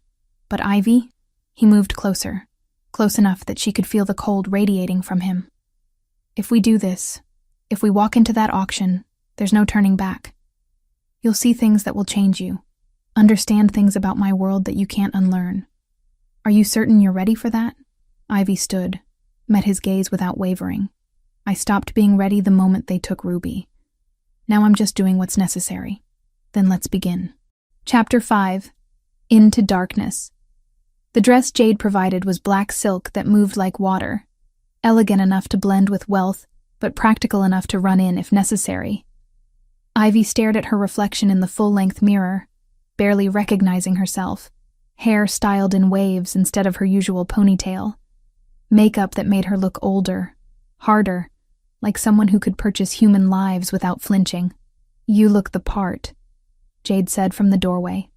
But Ivy? He moved closer, close enough that she could feel the cold radiating from him. If we do this, if we walk into that auction, there's no turning back. You'll see things that will change you, understand things about my world that you can't unlearn. Are you certain you're ready for that? Ivy stood, met his gaze without wavering. I stopped being ready the moment they took Ruby. Now I'm just doing what's necessary. Then let's begin. Chapter 5. Into Darkness. The dress Jade provided was black silk that moved like water, elegant enough to blend with wealth, but practical enough to run in if necessary. Ivy stared at her reflection in the full-length mirror, barely recognizing herself, hair styled in waves instead of her usual ponytail, makeup that made her look older, harder, like someone who could purchase human lives without flinching. You look the part, Jade said from the doorway.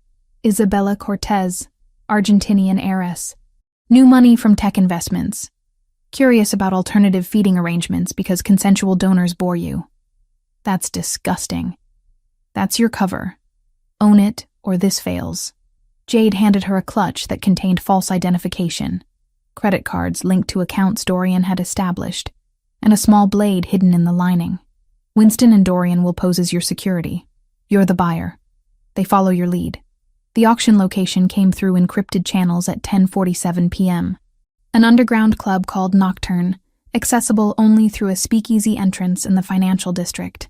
Isabella Cortez, Argentinian heiress. New money from tech investments. Curious about alternative feeding arrangements because consensual donors bore you. That's disgusting. That's your cover. Own it, or this fails. Jade handed her a clutch that contained false identification, credit cards linked to accounts Dorian had established, and a small blade hidden in the lining. Winston and Dorian will pose as your security. You're the buyer. They follow your lead. The auction location came through encrypted channels at 10:47 p.m. An underground club called Nocturne, accessible only through a speakeasy entrance in the financial district.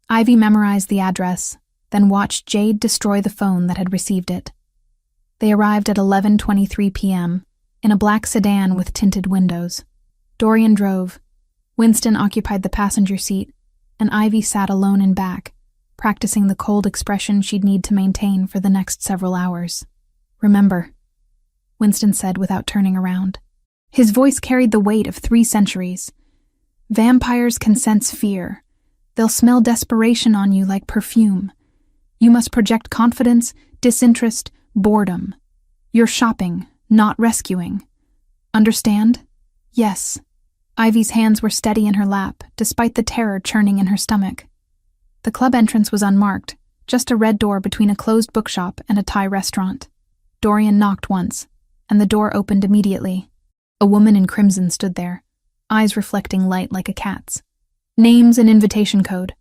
Ivy memorized the address, then watched Jade destroy the phone that had received it. They arrived at 11:23 p.m. in a black sedan with tinted windows. Dorian drove. Winston occupied the passenger seat, and Ivy sat alone in back, practicing the cold expression she'd need to maintain for the next several hours. "Remember," Winston said without turning around. His voice carried the weight of 3 centuries. "Vampires can sense fear. They'll smell desperation on you like perfume. You must project confidence, disinterest, boredom. You're shopping, not rescuing. Understand?" "Yes." Ivy's hands were steady in her lap, despite the terror churning in her stomach. The club entrance was unmarked, just a red door between a closed bookshop and a Thai restaurant. Dorian knocked once, and the door opened immediately. A woman in crimson stood there, eyes reflecting light like a cat's. Names and invitation code.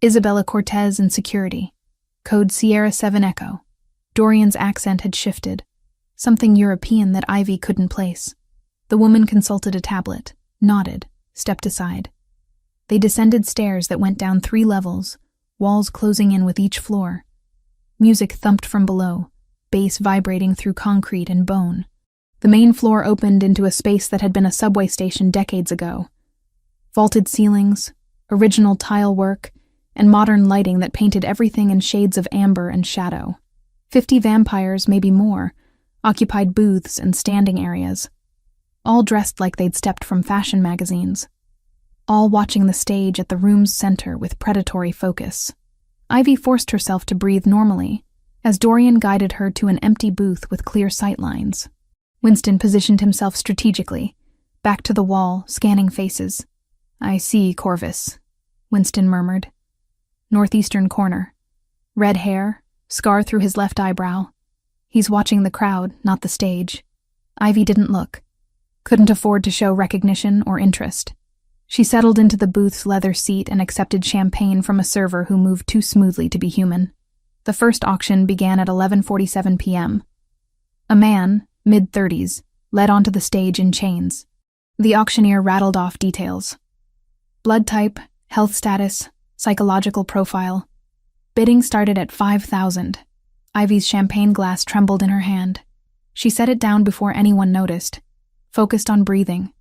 Isabella Cortez and security. Code Sierra 7 Echo. Dorian's accent had shifted, something European that Ivy couldn't place. The woman consulted a tablet, nodded, stepped aside. They descended stairs that went down 3 levels, walls closing in with each floor. Music thumped from below, bass vibrating through concrete and bone. The main floor opened into a space that had been a subway station decades ago. Vaulted ceilings, original tile work, and modern lighting that painted everything in shades of amber and shadow. 50 vampires, maybe more, occupied booths and standing areas, all dressed like they'd stepped from fashion magazines, all watching the stage at the room's center with predatory focus. Ivy forced herself to breathe normally, as Dorian guided her to an empty booth with clear sightlines. Winston positioned himself strategically, back to the wall, scanning faces. "I see Corvus," Winston murmured. Northeastern corner. Red hair, scar through his left eyebrow. He's watching the crowd, not the stage. Ivy didn't look. Couldn't afford to show recognition or interest. She settled into the booth's leather seat and accepted champagne from a server who moved too smoothly to be human. The first auction began at 11:47 p.m. A man, mid-30s, led onto the stage in chains. The auctioneer rattled off details. Blood type, health status, psychological profile. Bidding started at 5,000. Ivy's champagne glass trembled in her hand. She set it down before anyone noticed, focused on breathing,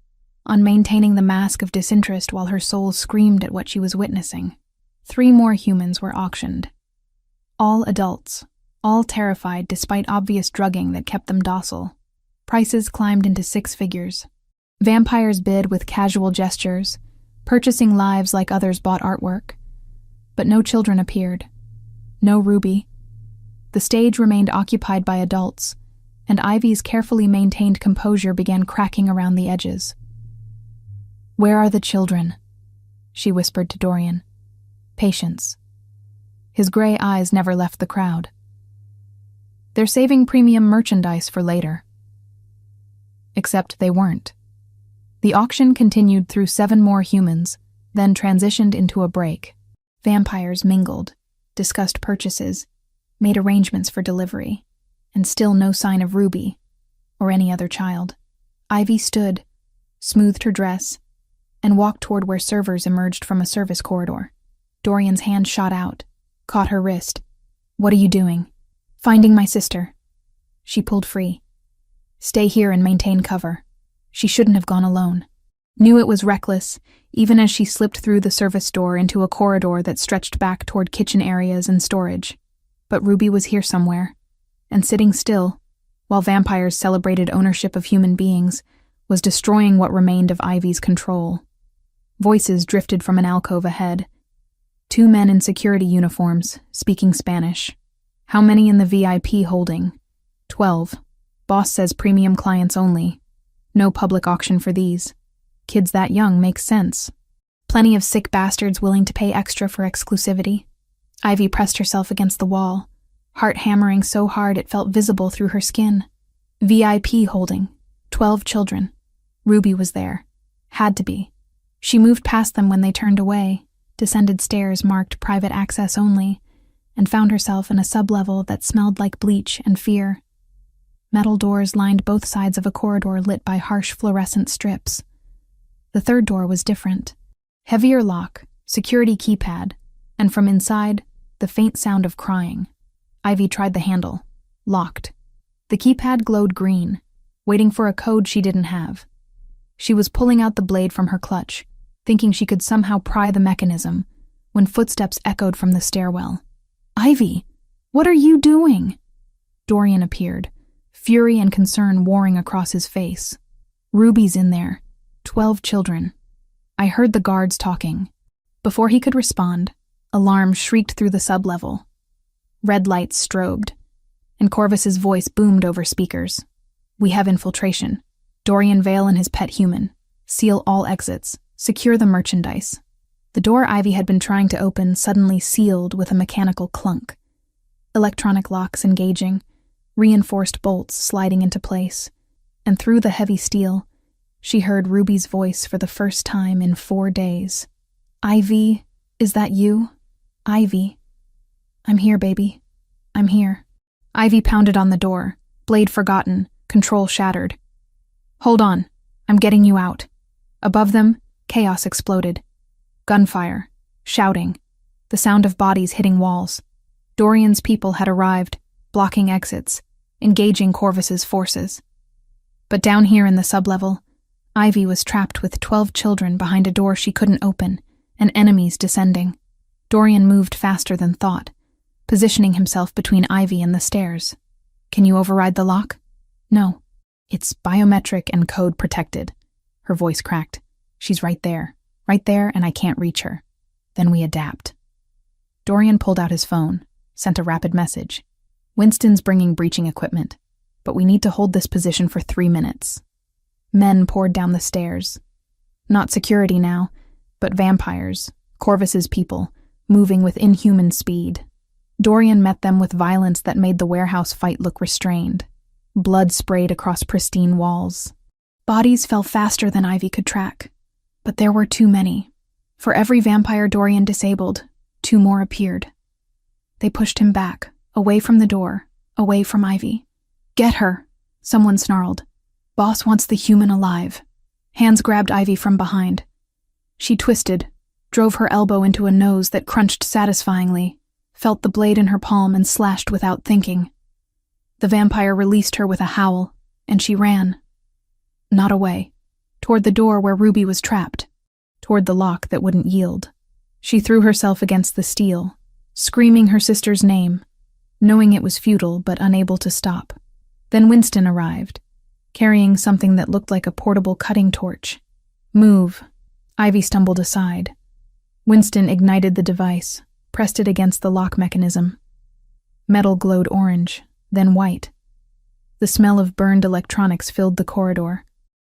on maintaining the mask of disinterest while her soul screamed at what she was witnessing. 3 more humans were auctioned. All adults, all terrified despite obvious drugging that kept them docile. Prices climbed into 6 figures. Vampires bid with casual gestures, purchasing lives like others bought artwork. But no children appeared. No Ruby. The stage remained occupied by adults, and Ivy's carefully maintained composure began cracking around the edges. "Where are the children?" she whispered to Dorian. "Patience." His gray eyes never left the crowd. "They're saving premium merchandise for later." Except they weren't. The auction continued through 7 more humans, then transitioned into a break. Vampires mingled, discussed purchases, made arrangements for delivery, and still no sign of Ruby, or any other child. Ivy stood, smoothed her dress, and walked toward where servers emerged from a service corridor. Dorian's hand shot out, caught her wrist. "What are you doing?" "Finding my sister." She pulled free. "Stay here and maintain cover." She shouldn't have gone alone. Knew it was reckless, even as she slipped through the service door into a corridor that stretched back toward kitchen areas and storage. But Ruby was here somewhere, and sitting still, while vampires celebrated ownership of human beings, was destroying what remained of Ivy's control. Voices drifted from an alcove ahead. 2 men in security uniforms, speaking Spanish. "How many in the VIP holding?" 12. "Boss says premium clients only. No public auction for these. Kids that young makes sense. Plenty of sick bastards willing to pay extra for exclusivity." Ivy pressed herself against the wall, heart hammering so hard it felt visible through her skin. VIP holding. 12 children. Ruby was there. Had to be. She moved past them when they turned away, descended stairs marked private access only, and found herself in a sublevel that smelled like bleach and fear. Metal doors lined both sides of a corridor lit by harsh fluorescent strips. The third door was different. Heavier lock, security keypad, and from inside, the faint sound of crying. Ivy tried the handle. Locked. The keypad glowed green, waiting for a code she didn't have. She was pulling out the blade from her clutch, thinking she could somehow pry the mechanism, when footsteps echoed from the stairwell. "Ivy, what are you doing?" Dorian appeared, fury and concern warring across his face. "Ruby's in there. 12 children. I heard the guards talking." Before he could respond, alarm shrieked through the sublevel. Red lights strobed, and Corvus's voice boomed over speakers. "We have infiltration. Dorian Vale and his pet human. Seal all exits. Secure the merchandise." The door Ivy had been trying to open suddenly sealed with a mechanical clunk. Electronic locks engaging, reinforced bolts sliding into place, and through the heavy steel, she heard Ruby's voice for the first time in 4 days. "Ivy, is that you? Ivy. I'm here, baby. I'm here." Ivy pounded on the door, blade forgotten, control shattered. "Hold on, I'm getting you out." Above them, chaos exploded. Gunfire, shouting, the sound of bodies hitting walls. Dorian's people had arrived, blocking exits, engaging Corvus's forces. But down here in the sublevel, Ivy was trapped with 12 children behind a door she couldn't open, and enemies descending. Dorian moved faster than thought, positioning himself between Ivy and the stairs. "Can you override the lock?" "No. It's biometric and code protected." Her voice cracked. "She's right there, and I can't reach her." "Then we adapt." Dorian pulled out his phone, sent a rapid message. "Winston's bringing breaching equipment, but we need to hold this position for 3 minutes." Men poured down the stairs. Not security now, but vampires, Corvus's people, moving with inhuman speed. Dorian met them with violence that made the warehouse fight look restrained. Blood sprayed across pristine walls. Bodies fell faster than Ivy could track, but there were too many. For every vampire Dorian disabled, 2 more appeared. They pushed him back, away from the door, away from Ivy. "Get her," someone snarled. "Boss wants the human alive." Hands grabbed Ivy from behind. She twisted, drove her elbow into a nose that crunched satisfyingly, felt the blade in her palm and slashed without thinking. The vampire released her with a howl, and she ran. Not away, toward the door where Ruby was trapped, toward the lock that wouldn't yield. She threw herself against the steel, screaming her sister's name, knowing it was futile but unable to stop. Then Winston arrived, carrying something that looked like a portable cutting torch. "Move." Ivy stumbled aside. Winston ignited the device, pressed it against the lock mechanism. Metal glowed orange, then white. The smell of burned electronics filled the corridor.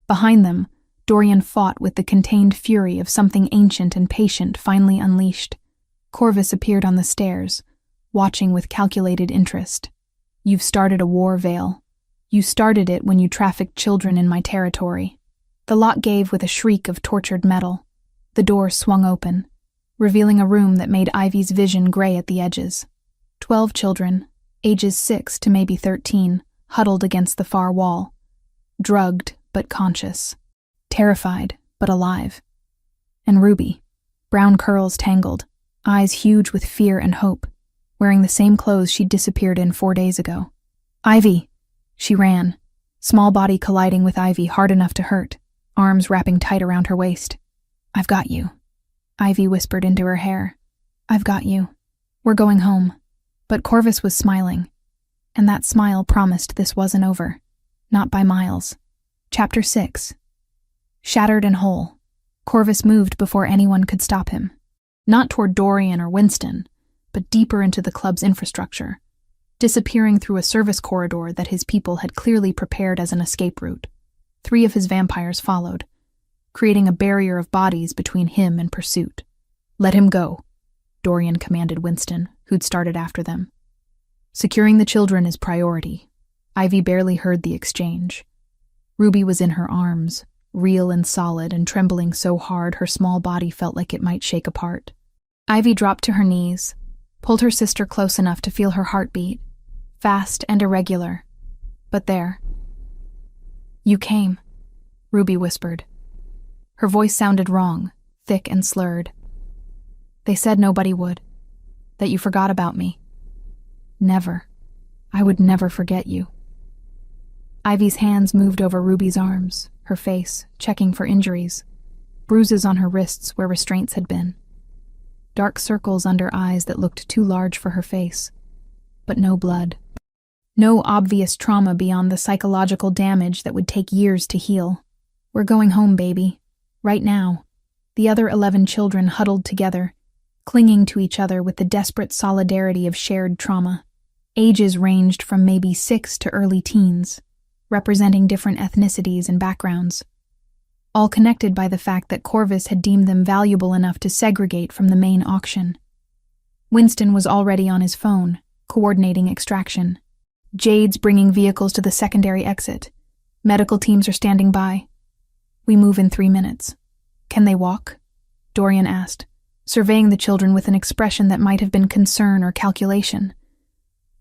Behind them, Dorian fought with the contained fury of something ancient and patient finally unleashed. Corvus appeared on the stairs, watching with calculated interest. "You've started a war, Vale. You started it when you trafficked children in my territory." The lock gave with a shriek of tortured metal. The door swung open, revealing a room that made Ivy's vision gray at the edges. 12 children, ages 6 to maybe 13, huddled against the far wall. Drugged but conscious. Terrified but alive. And Ruby, brown curls tangled, eyes huge with fear and hope, wearing the same clothes she'd disappeared in 4 days ago. "Ivy!" She ran, small body colliding with Ivy hard enough to hurt, arms wrapping tight around her waist. "I've got you," Ivy whispered into her hair. "I've got you. We're going home." But Corvus was smiling, and that smile promised this wasn't over. Not by miles. Chapter 6. Shattered and whole, Corvus moved before anyone could stop him. Not toward Dorian or Winston, but deeper into the club's infrastructure, disappearing through a service corridor that his people had clearly prepared as an escape route. 3 of his vampires followed, creating a barrier of bodies between him and pursuit. "Let him go," Dorian commanded Winston, who'd started after them. "Securing the children is priority." Ivy barely heard the exchange. Ruby was in her arms, real and solid and trembling so hard her small body felt like it might shake apart. Ivy dropped to her knees, pulled her sister close enough to feel her heartbeat, fast and irregular. But there. "You came," Ruby whispered. Her voice sounded wrong, thick and slurred. "They said nobody would, that you forgot about me." "Never. I would never forget you." Ivy's hands moved over Ruby's arms, her face, checking for injuries. Bruises on her wrists where restraints had been. Dark circles under eyes that looked too large for her face. But no blood. No obvious trauma beyond the psychological damage that would take years to heal. "We're going home, baby. Right now." The other 11 children huddled together, clinging to each other with the desperate solidarity of shared trauma. Ages ranged from maybe 6 to early teens, representing different ethnicities and backgrounds. All connected by the fact that Corvus had deemed them valuable enough to segregate from the main auction. Winston was already on his phone, coordinating extraction. Jade's bringing vehicles to the secondary exit. Medical teams are standing by. "We move in 3 minutes. Can they walk?" Dorian asked, surveying the children with an expression that might have been concern or calculation.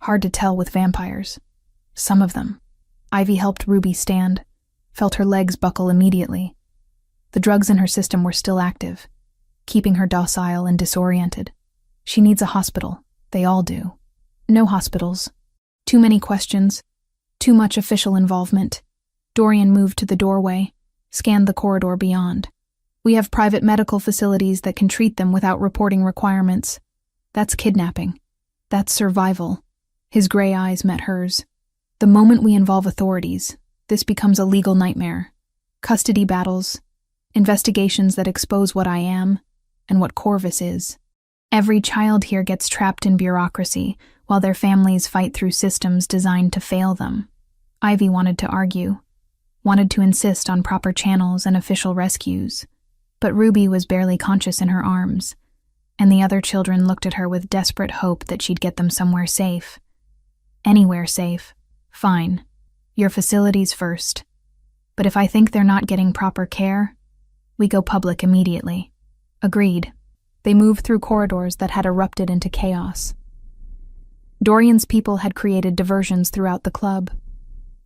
Hard to tell with vampires. Some of them. Ivy helped Ruby stand, felt her legs buckle immediately. The drugs in her system were still active, keeping her docile and disoriented. She needs a hospital. They all do. No hospitals. Too many questions. Too much official involvement. Dorian moved to the doorway, scanned the corridor beyond. "We have private medical facilities that can treat them without reporting requirements. That's kidnapping. That's survival." His gray eyes met hers. "The moment we involve authorities, this becomes a legal nightmare. Custody battles, investigations that expose what I am and what Corvus is. Every child here gets trapped in bureaucracy while their families fight through systems designed to fail them." Ivy wanted to argue, wanted to insist on proper channels and official rescues, but Ruby was barely conscious in her arms, and the other children looked at her with desperate hope that she'd get them somewhere safe. "Anywhere safe. Fine. Your facilities first. But if I think they're not getting proper care, we go public immediately." Agreed. They moved through corridors that had erupted into chaos. Dorian's people had created diversions throughout the club.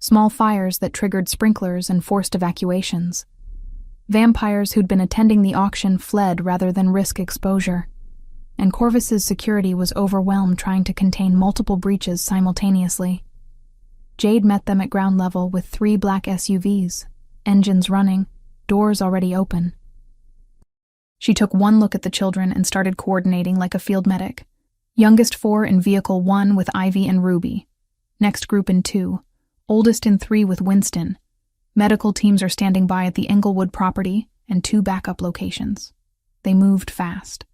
Small fires that triggered sprinklers and forced evacuations. Vampires who'd been attending the auction fled rather than risk exposure. And Corvus's security was overwhelmed trying to contain multiple breaches simultaneously. Jade met them at ground level with 3 black SUVs, engines running, doors already open. She took one look at the children and started coordinating like a field medic. Youngest 4 in Vehicle 1 with Ivy and Ruby. Next group in 2. Oldest in 3 with Winston. Medical teams are standing by at the Englewood property and 2 backup locations. They moved fast.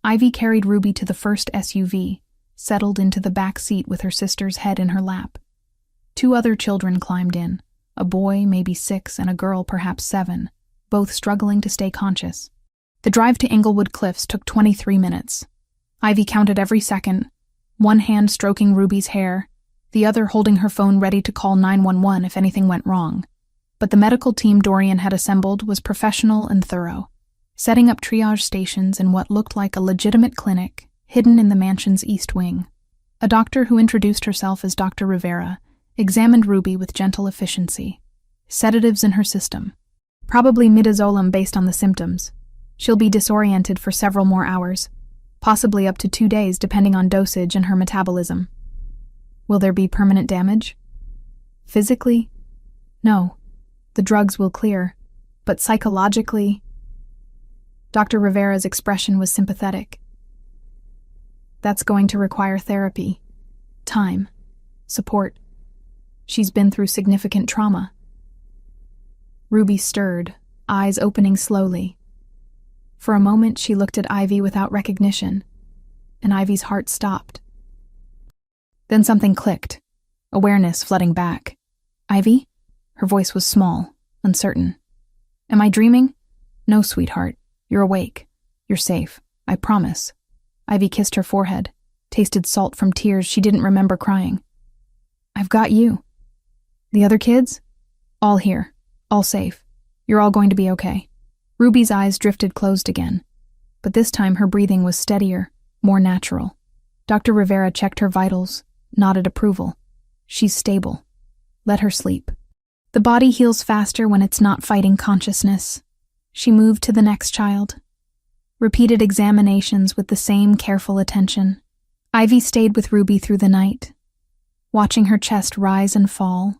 Ivy carried Ruby to the first SUV, settled into the back seat with her sister's head in her lap. 2 other children climbed in, a boy maybe 6 and a girl perhaps 7, both struggling to stay conscious. The drive to Englewood Cliffs took 23 minutes. Ivy counted every second, one hand stroking Ruby's hair, the other holding her phone ready to call 911 if anything went wrong. But the medical team Dorian had assembled was professional and thorough, setting up triage stations in what looked like a legitimate clinic hidden in the mansion's east wing. A doctor who introduced herself as Dr. Rivera examined Ruby with gentle efficiency. Sedatives in her system. Probably midazolam based on the symptoms. She'll be disoriented for several more hours, possibly up to 2 days depending on dosage and her metabolism. Will there be permanent damage? Physically? No. The drugs will clear. But psychologically? Dr. Rivera's expression was sympathetic. That's going to require therapy. Time. Support. She's been through significant trauma. Ruby stirred, eyes opening slowly. For a moment, she looked at Ivy without recognition, and Ivy's heart stopped. Then something clicked, awareness flooding back. "Ivy?" Her voice was small, uncertain. "Am I dreaming?" "No, sweetheart. You're awake. You're safe. I promise." Ivy kissed her forehead, tasted salt from tears she didn't remember crying. "I've got you." "The other kids?" "All here. All safe. You're all going to be okay." Ruby's eyes drifted closed again, but this time her breathing was steadier, more natural. Dr. Rivera checked her vitals, nodded approval. "She's stable. Let her sleep. The body heals faster when it's not fighting consciousness." She moved to the next child. Repeated examinations with the same careful attention. Ivy stayed with Ruby through the night, watching her chest rise and fall,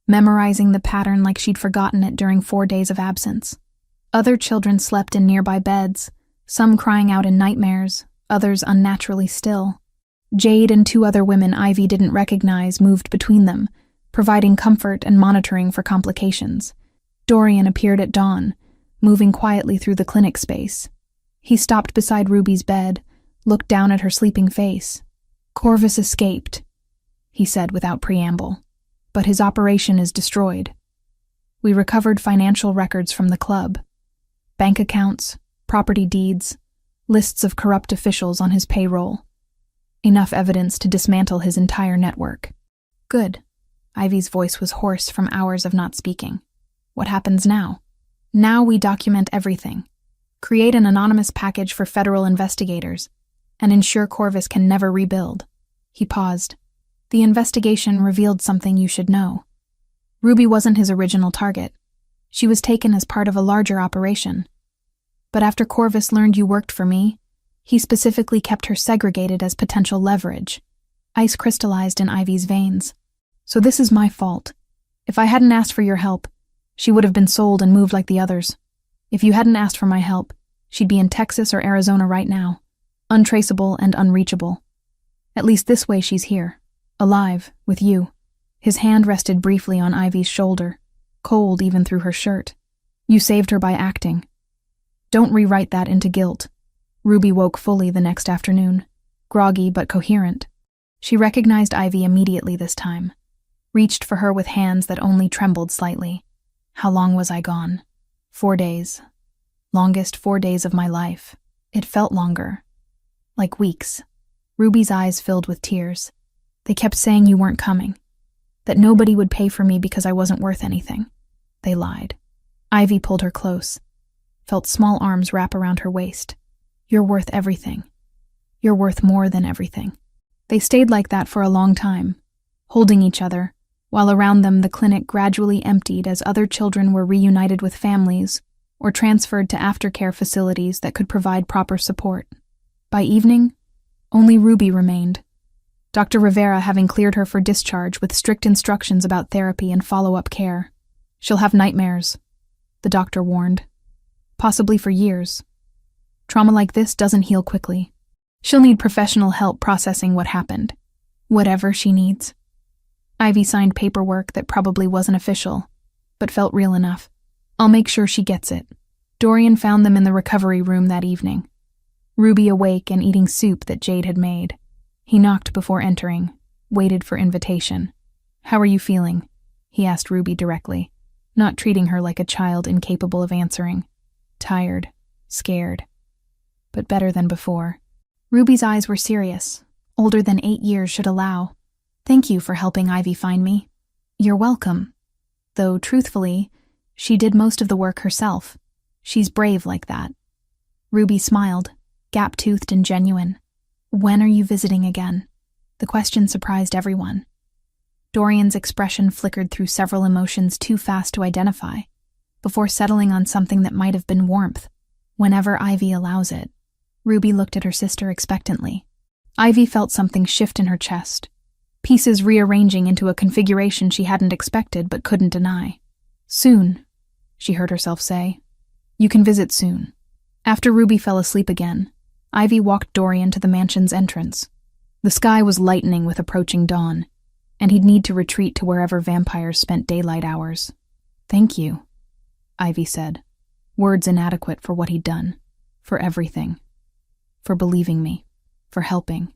memorizing the pattern like she'd forgotten it during 4 days of absence. Other children slept in nearby beds, some crying out in nightmares, others unnaturally still. Jade and 2 other women Ivy didn't recognize moved between them, providing comfort and monitoring for complications. Dorian appeared at dawn, moving quietly through the clinic space. He stopped beside Ruby's bed, looked down at her sleeping face. "Corvus escaped," he said without preamble, "but his operation is destroyed. We recovered financial records from the club. Bank accounts, property deeds, lists of corrupt officials on his payroll. Enough evidence to dismantle his entire network." "Good." Ivy's voice was hoarse from hours of not speaking. "What happens now?" "Now we document everything. Create an anonymous package for federal investigators, and ensure Corvus can never rebuild." He paused. "The investigation revealed something you should know. Ruby wasn't his original target. She was taken as part of a larger operation. But after Corvus learned you worked for me, he specifically kept her segregated as potential leverage." Ice crystallized in Ivy's veins. "So this is my fault. If I hadn't asked for your help, she would have been sold and moved like the others. If you hadn't asked for my help, she'd be in Texas or Arizona right now, untraceable and unreachable. At least this way she's here, alive, with you." His hand rested briefly on Ivy's shoulder, cold even through her shirt. "You saved her by acting. Don't rewrite that into guilt." Ruby woke fully the next afternoon, groggy but coherent. She recognized Ivy immediately this time, reached for her with hands that only trembled slightly. "How long was I gone?" 4 days. Longest 4 days of my life. It felt longer. Like weeks. Ruby's eyes filled with tears. "They kept saying you weren't coming. That nobody would pay for me because I wasn't worth anything. They lied." Ivy pulled her close, felt small arms wrap around her waist. "You're worth everything. You're worth more than everything." They stayed like that for a long time, holding each other, while around them the clinic gradually emptied as other children were reunited with families or transferred to aftercare facilities that could provide proper support. By evening, only Ruby remained, Dr. Rivera having cleared her for discharge with strict instructions about therapy and follow-up care. "She'll have nightmares," the doctor warned. "Possibly for years. Trauma like this doesn't heal quickly. She'll need professional help processing what happened. Whatever she needs." Ivy signed paperwork that probably wasn't official, but felt real enough. "I'll make sure she gets it." Dorian found them in the recovery room that evening, Ruby awake and eating soup that Jade had made. He knocked before entering, waited for invitation. "How are you feeling?" he asked Ruby directly, not treating her like a child incapable of answering. "Tired, scared, but better than before." Ruby's eyes were serious, older than 8 years should allow. "Thank you for helping Ivy find me." "You're welcome." Though, truthfully, she did most of the work herself. She's brave like that. Ruby smiled, gap-toothed and genuine. "When are you visiting again?" The question surprised everyone. Dorian's expression flickered through several emotions too fast to identify, before settling on something that might have been warmth. "Whenever Ivy allows it." Ruby looked at her sister expectantly. Ivy felt something shift in her chest, pieces rearranging into a configuration she hadn't expected but couldn't deny. "Soon," she heard herself say. "You can visit soon." After Ruby fell asleep again, Ivy walked Dorian to the mansion's entrance. The sky was lightening with approaching dawn, and he'd need to retreat to wherever vampires spent daylight hours. "Thank you," Ivy said, words inadequate for what he'd done, for everything. For believing me, for helping,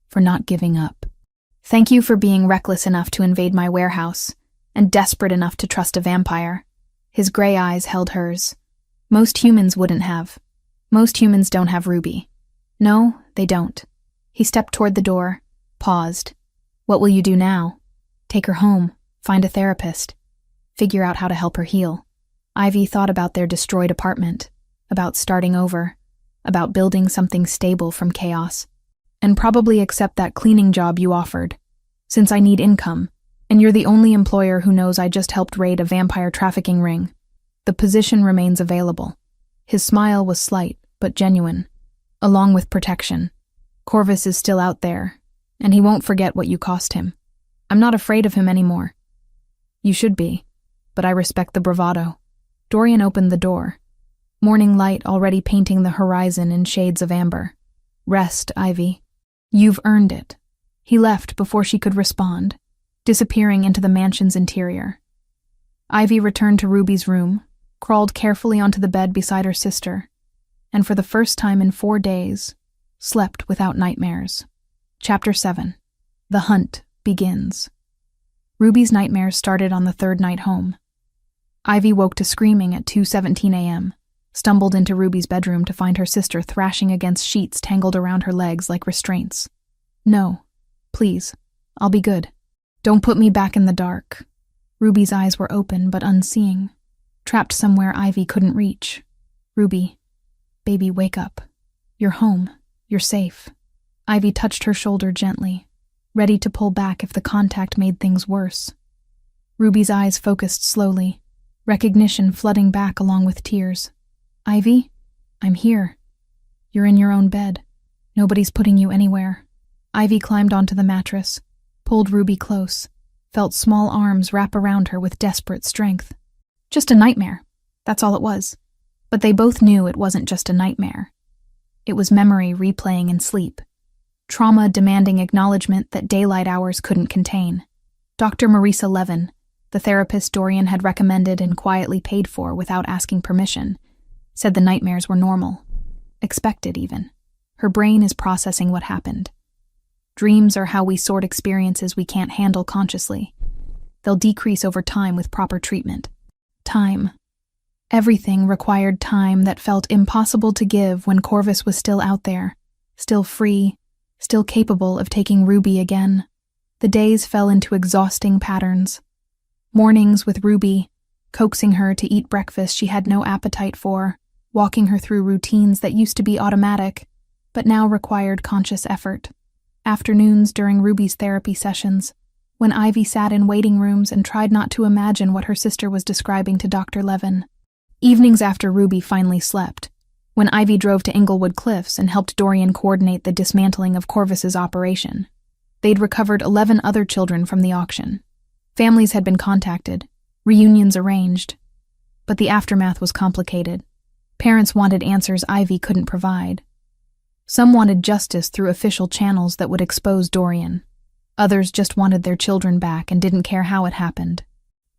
for not giving up. "Thank you for being reckless enough to invade my warehouse, and desperate enough to trust a vampire." His gray eyes held hers. "Most humans wouldn't have. Most humans don't have Ruby. No, they don't." He stepped toward the door, paused. "What will you do now?" "Take her home, find a therapist, figure out how to help her heal." Ivy thought about their destroyed apartment, about starting over, about building something stable from chaos. "And probably accept that cleaning job you offered, since I need income, and you're the only employer who knows I just helped raid a vampire trafficking ring. The position remains available." His smile was slight, but genuine, along with protection. "Corvus is still out there, and he won't forget what you cost him. I'm not afraid of him anymore." You should be, but I respect the bravado. Dorian opened the door, morning light already painting the horizon in shades of amber. Rest, Ivy. You've earned it. He left before she could respond, disappearing into the mansion's interior. Ivy returned to Ruby's room, crawled carefully onto the bed beside her sister, and for the first time in 4 days, slept without nightmares. Chapter 7. The Hunt begins. Ruby's nightmares started on the third night home. Ivy woke to screaming at 2:17 a.m., stumbled into Ruby's bedroom to find her sister thrashing against sheets tangled around her legs like restraints. No, please, I'll be good. Don't put me back in the dark. Ruby's eyes were open but unseeing, trapped somewhere Ivy couldn't reach. Ruby, baby, wake up. You're home. You're safe. Ivy touched her shoulder gently, ready to pull back if the contact made things worse. Ruby's eyes focused slowly, recognition flooding back along with tears. Ivy, I'm here. You're in your own bed. Nobody's putting you anywhere. Ivy climbed onto the mattress, pulled Ruby close, felt small arms wrap around her with desperate strength. Just a nightmare. That's all it was. But they both knew it wasn't just a nightmare. It was memory replaying in sleep. Trauma demanding acknowledgement that daylight hours couldn't contain. Dr. Marisa Levin, the therapist Dorian had recommended and quietly paid for without asking permission, said the nightmares were normal. Expected, even. Her brain is processing what happened. Dreams are how we sort experiences we can't handle consciously. They'll decrease over time with proper treatment. Time. Everything required time that felt impossible to give when Corvus was still out there, still free, still capable of taking Ruby again. The days fell into exhausting patterns. Mornings with Ruby, coaxing her to eat breakfast she had no appetite for, walking her through routines that used to be automatic, but now required conscious effort. Afternoons during Ruby's therapy sessions, when Ivy sat in waiting rooms and tried not to imagine what her sister was describing to Dr. Levin. Evenings after Ruby finally slept, when Ivy drove to Inglewood Cliffs and helped Dorian coordinate the dismantling of Corvus's operation. They'd recovered 11 other children from the auction. Families had been contacted, reunions arranged, but the aftermath was complicated. Parents wanted answers Ivy couldn't provide. Some wanted justice through official channels that would expose Dorian. Others just wanted their children back and didn't care how it happened.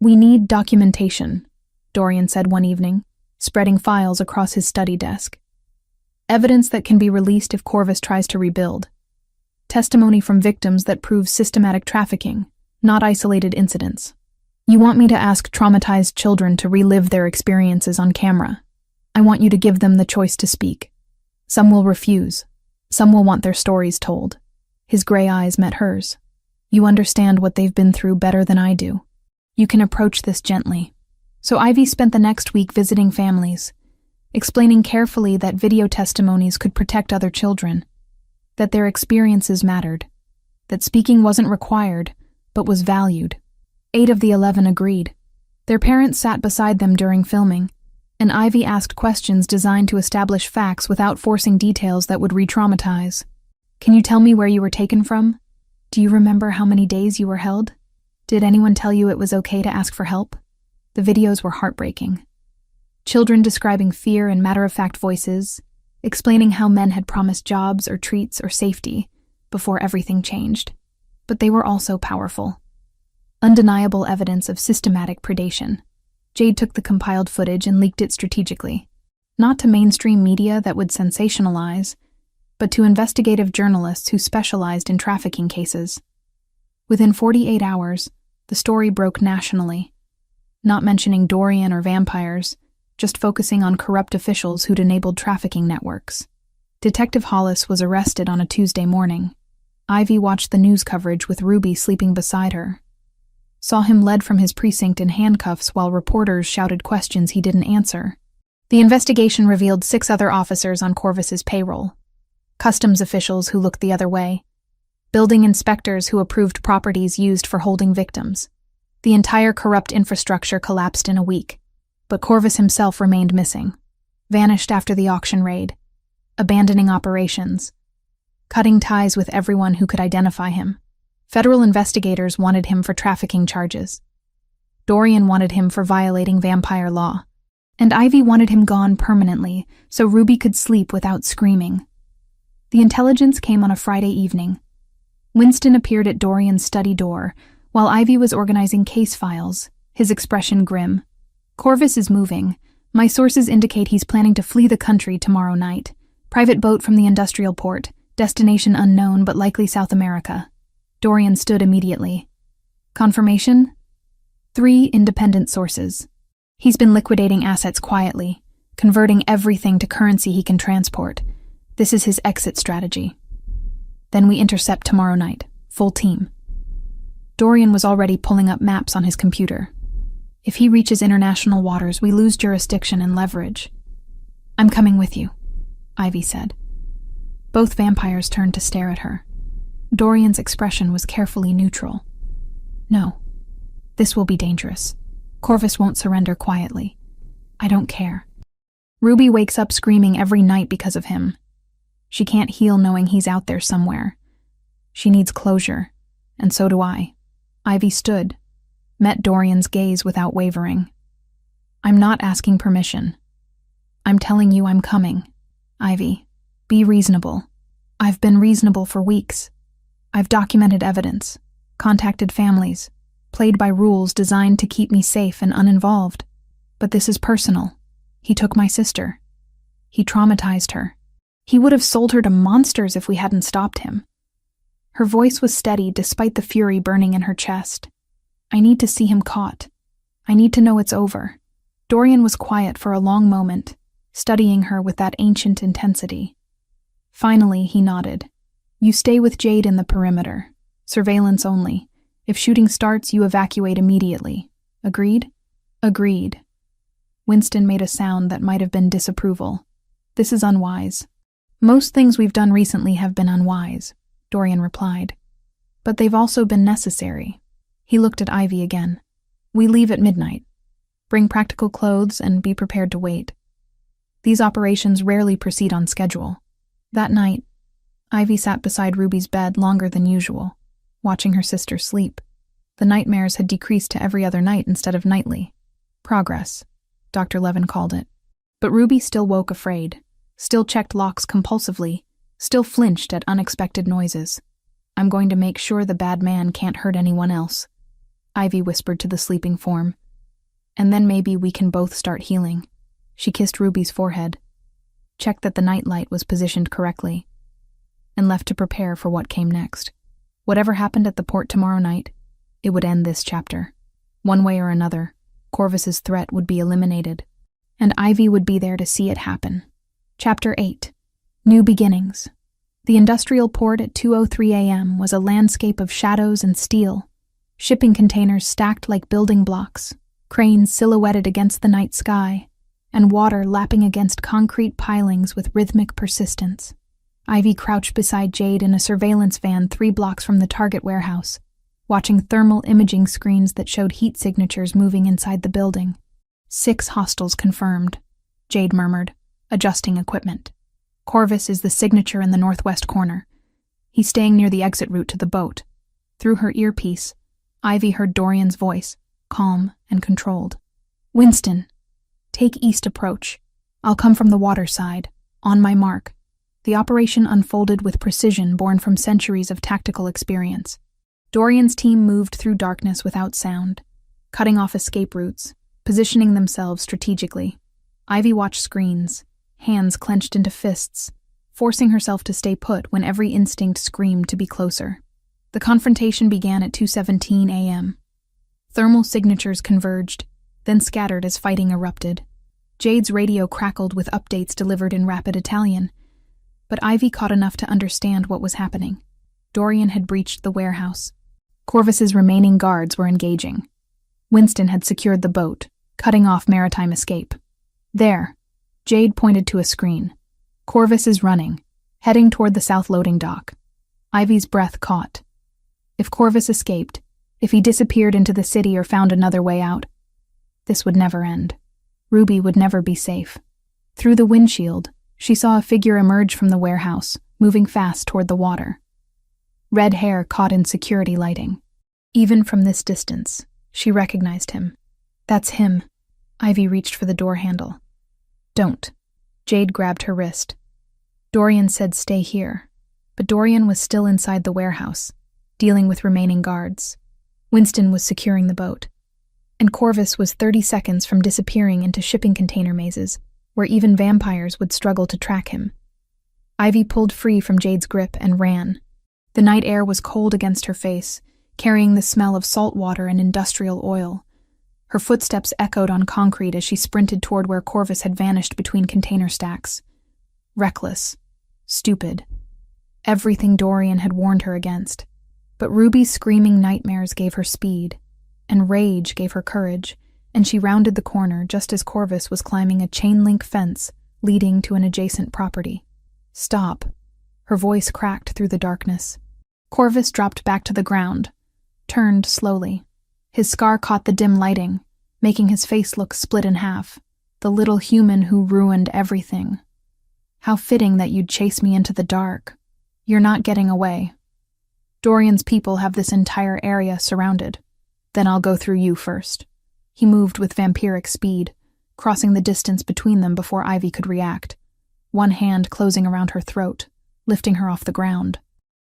We need documentation, Dorian said one evening, spreading files across his study desk. Evidence that can be released if Corvus tries to rebuild. Testimony from victims that proves systematic trafficking, not isolated incidents. You want me to ask traumatized children to relive their experiences on camera. I want you to give them the choice to speak. Some will refuse. Some will want their stories told. His gray eyes met hers. You understand what they've been through better than I do. You can approach this gently. So Ivy spent the next week visiting families, explaining carefully that video testimonies could protect other children, that their experiences mattered, that speaking wasn't required, but was valued. 8 of the 11 agreed. Their parents sat beside them during filming, and Ivy asked questions designed to establish facts without forcing details that would re-traumatize. Can you tell me where you were taken from? Do you remember how many days you were held? Did anyone tell you it was okay to ask for help? The videos were heartbreaking. Children describing fear in matter-of-fact voices, explaining how men had promised jobs or treats or safety before everything changed. But they were also powerful. Undeniable evidence of systematic predation. Jade took the compiled footage and leaked it strategically, not to mainstream media that would sensationalize, but to investigative journalists who specialized in trafficking cases. Within 48 hours, the story broke nationally, not mentioning Dorian or vampires, just focusing on corrupt officials who'd enabled trafficking networks. Detective Hollis was arrested on a Tuesday morning. Ivy watched the news coverage with Ruby sleeping beside her. Saw him led from his precinct in handcuffs while reporters shouted questions he didn't answer. The investigation revealed 6 other officers on Corvus's payroll. Customs officials who looked the other way. Building inspectors who approved properties used for holding victims. The entire corrupt infrastructure collapsed in a week, but Corvus himself remained missing. Vanished after the auction raid. Abandoning operations. Cutting ties with everyone who could identify him. Federal investigators wanted him for trafficking charges. Dorian wanted him for violating vampire law, and Ivy wanted him gone permanently so Ruby could sleep without screaming. The intelligence came on a Friday evening. Winston appeared at Dorian's study door while Ivy was organizing case files, his expression grim. "Corvus is moving. My sources indicate he's planning to flee the country tomorrow night. Private boat from the industrial port, destination unknown but likely South America." Dorian stood immediately. "Confirmation?" "3 independent sources. He's been liquidating assets quietly, converting everything to currency he can transport. This is his exit strategy. Then we intercept tomorrow night, full team." Dorian was already pulling up maps on his computer. "If he reaches international waters, we lose jurisdiction and leverage." "I'm coming with you," Ivy said. Both vampires turned to stare at her. Dorian's expression was carefully neutral. "No, this will be dangerous. Corvus won't surrender quietly. I don't care. Ruby wakes up screaming every night because of him. She can't heal knowing he's out there somewhere. She needs closure, and so do I." Ivy stood, met Dorian's gaze without wavering. "I'm not asking permission. I'm telling you I'm coming. Ivy, be reasonable. I've been reasonable for weeks. I've documented evidence, contacted families, played by rules designed to keep me safe and uninvolved. But this is personal. He took my sister. He traumatized her. He would have sold her to monsters if we hadn't stopped him." Her voice was steady despite the fury burning in her chest. "I need to see him caught. I need to know it's over." Dorian was quiet for a long moment, studying her with that ancient intensity. Finally, he nodded. "You stay with Jade in the perimeter. Surveillance only. If shooting starts, you evacuate immediately. Agreed?" "Agreed." Winston made a sound that might have been disapproval. "This is unwise." "Most things we've done recently have been unwise," Dorian replied. "But they've also been necessary." He looked at Ivy again. "We leave at midnight. Bring practical clothes and be prepared to wait. These operations rarely proceed on schedule." That night, Ivy sat beside Ruby's bed longer than usual, watching her sister sleep. The nightmares had decreased to every other night instead of nightly. Progress, Dr. Levin called it. But Ruby still woke afraid, still checked locks compulsively, still flinched at unexpected noises. "I'm going to make sure the bad man can't hurt anyone else," Ivy whispered to the sleeping form. "And then maybe we can both start healing." She kissed Ruby's forehead, checked that the nightlight was positioned correctly, and left to prepare for what came next. Whatever happened at the port tomorrow night, it would end this chapter. One way or another, Corvus's threat would be eliminated, and Ivy would be there to see it happen. Chapter 8. New Beginnings. The industrial port at 2:03 a.m. was a landscape of shadows and steel, shipping containers stacked like building blocks, cranes silhouetted against the night sky, and water lapping against concrete pilings with rhythmic persistence. Ivy crouched beside Jade in a surveillance van 3 blocks from the target warehouse, watching thermal imaging screens that showed heat signatures moving inside the building. 6 hostiles confirmed, Jade murmured, adjusting equipment. "Corvus is the signature in the northwest corner. He's staying near the exit route to the boat." Through her earpiece, Ivy heard Dorian's voice, calm and controlled. "Winston, take east approach. I'll come from the water side, on my mark." The operation unfolded with precision born from centuries of tactical experience. Dorian's team moved through darkness without sound, cutting off escape routes, positioning themselves strategically. Ivy watched screens, hands clenched into fists, forcing herself to stay put when every instinct screamed to be closer. The confrontation began at 2:17 a.m. Thermal signatures converged, then scattered as fighting erupted. Jade's radio crackled with updates delivered in rapid Italian, but Ivy caught enough to understand what was happening. Dorian had breached the warehouse. Corvus's remaining guards were engaging. Winston had secured the boat, cutting off maritime escape. "There," Jade pointed to a screen. "Corvus is running, heading toward the south loading dock." Ivy's breath caught. If Corvus escaped, if he disappeared into the city or found another way out, this would never end. Ruby would never be safe. Through the windshield, she saw a figure emerge from the warehouse, moving fast toward the water. Red hair caught in security lighting. Even from this distance, She recognized him. That's him. Ivy reached for the door handle. Don't. Jade grabbed her wrist. Dorian said stay here, but Dorian was still inside the warehouse, dealing with remaining guards. Winston was securing the boat, and Corvus was 30 seconds from disappearing into shipping container mazes, where even vampires would struggle to track him. Ivy pulled free from Jade's grip and ran. The night air was cold against her face, carrying the smell of salt water and industrial oil. Her footsteps echoed on concrete as she sprinted toward where Corvus had vanished between container stacks. Reckless. Stupid. Everything Dorian had warned her against. But Ruby's screaming nightmares gave her speed, and rage gave her courage, and she rounded the corner just as Corvus was climbing a chain-link fence leading to an adjacent property. Stop. Her voice cracked through the darkness. Corvus dropped back to the ground, turned slowly. His scar caught the dim lighting, making his face look split in half. The little human who ruined everything. How fitting that you'd chase me into the dark. You're not getting away. Dorian's people have this entire area surrounded. Then I'll go through you first. He moved with vampiric speed, crossing the distance between them before Ivy could react, one hand closing around her throat, lifting her off the ground.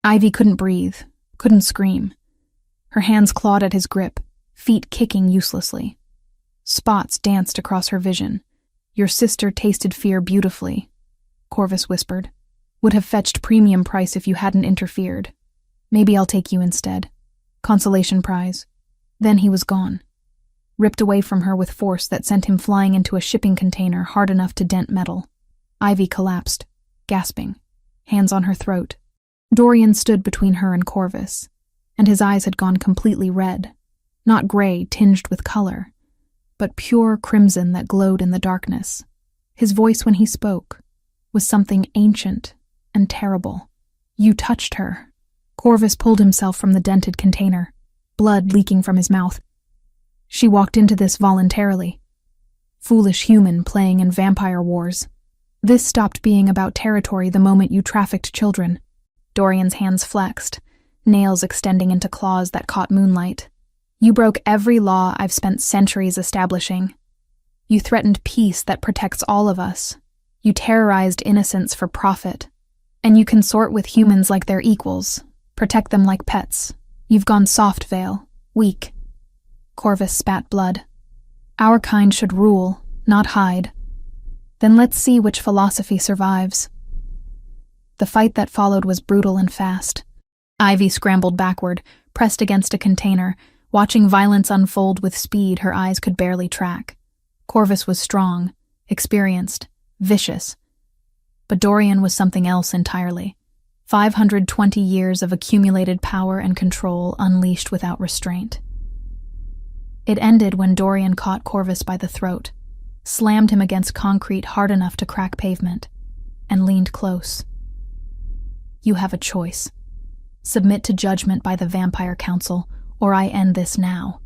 Ivy couldn't breathe, couldn't scream. Her hands clawed at his grip, feet kicking uselessly. Spots danced across her vision. Your sister tasted fear beautifully, Corvus whispered. Would have fetched premium price if you hadn't interfered. Maybe I'll take you instead. Consolation prize. Then he was gone, ripped away from her with force that sent him flying into a shipping container hard enough to dent metal. Ivy collapsed, gasping, hands on her throat. Dorian stood between her and Corvus, and his eyes had gone completely red, not gray tinged with color, but pure crimson that glowed in the darkness. His voice when he spoke was something ancient and terrible. You touched her. Corvus pulled himself from the dented container, blood leaking from his mouth. She walked into this voluntarily. Foolish human playing in vampire wars. This stopped being about territory the moment you trafficked children. Dorian's hands flexed, nails extending into claws that caught moonlight. You broke every law I've spent centuries establishing. You threatened peace that protects all of us. You terrorized innocents for profit. And you consort with humans like they're equals, protect them like pets. You've gone soft, Vale, weak. Corvus spat blood. Our kind should rule, not hide. Then let's see which philosophy survives. The fight that followed was brutal and fast. Ivy scrambled backward, pressed against a container, watching violence unfold with speed her eyes could barely track. Corvus was strong, experienced, vicious. But Dorian was something else entirely. 520 years of accumulated power and control unleashed without restraint. It ended when Dorian caught Corvus by the throat, slammed him against concrete hard enough to crack pavement, and leaned close. You have a choice. Submit to judgment by the Vampire Council, or I end this now.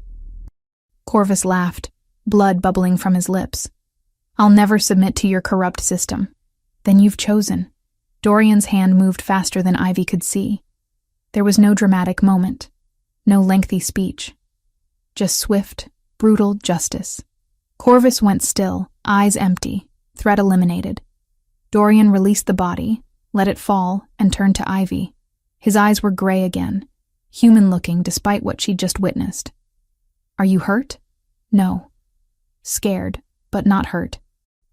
Corvus laughed, blood bubbling from his lips. I'll never submit to your corrupt system. Then you've chosen. Dorian's hand moved faster than Ivy could see. There was no dramatic moment, no lengthy speech. Just swift, brutal justice. Corvus went still, eyes empty, threat eliminated. Dorian released the body, let it fall, and turned to Ivy. His eyes were gray again, human-looking despite what she'd just witnessed. Are you hurt? No. Scared, but not hurt.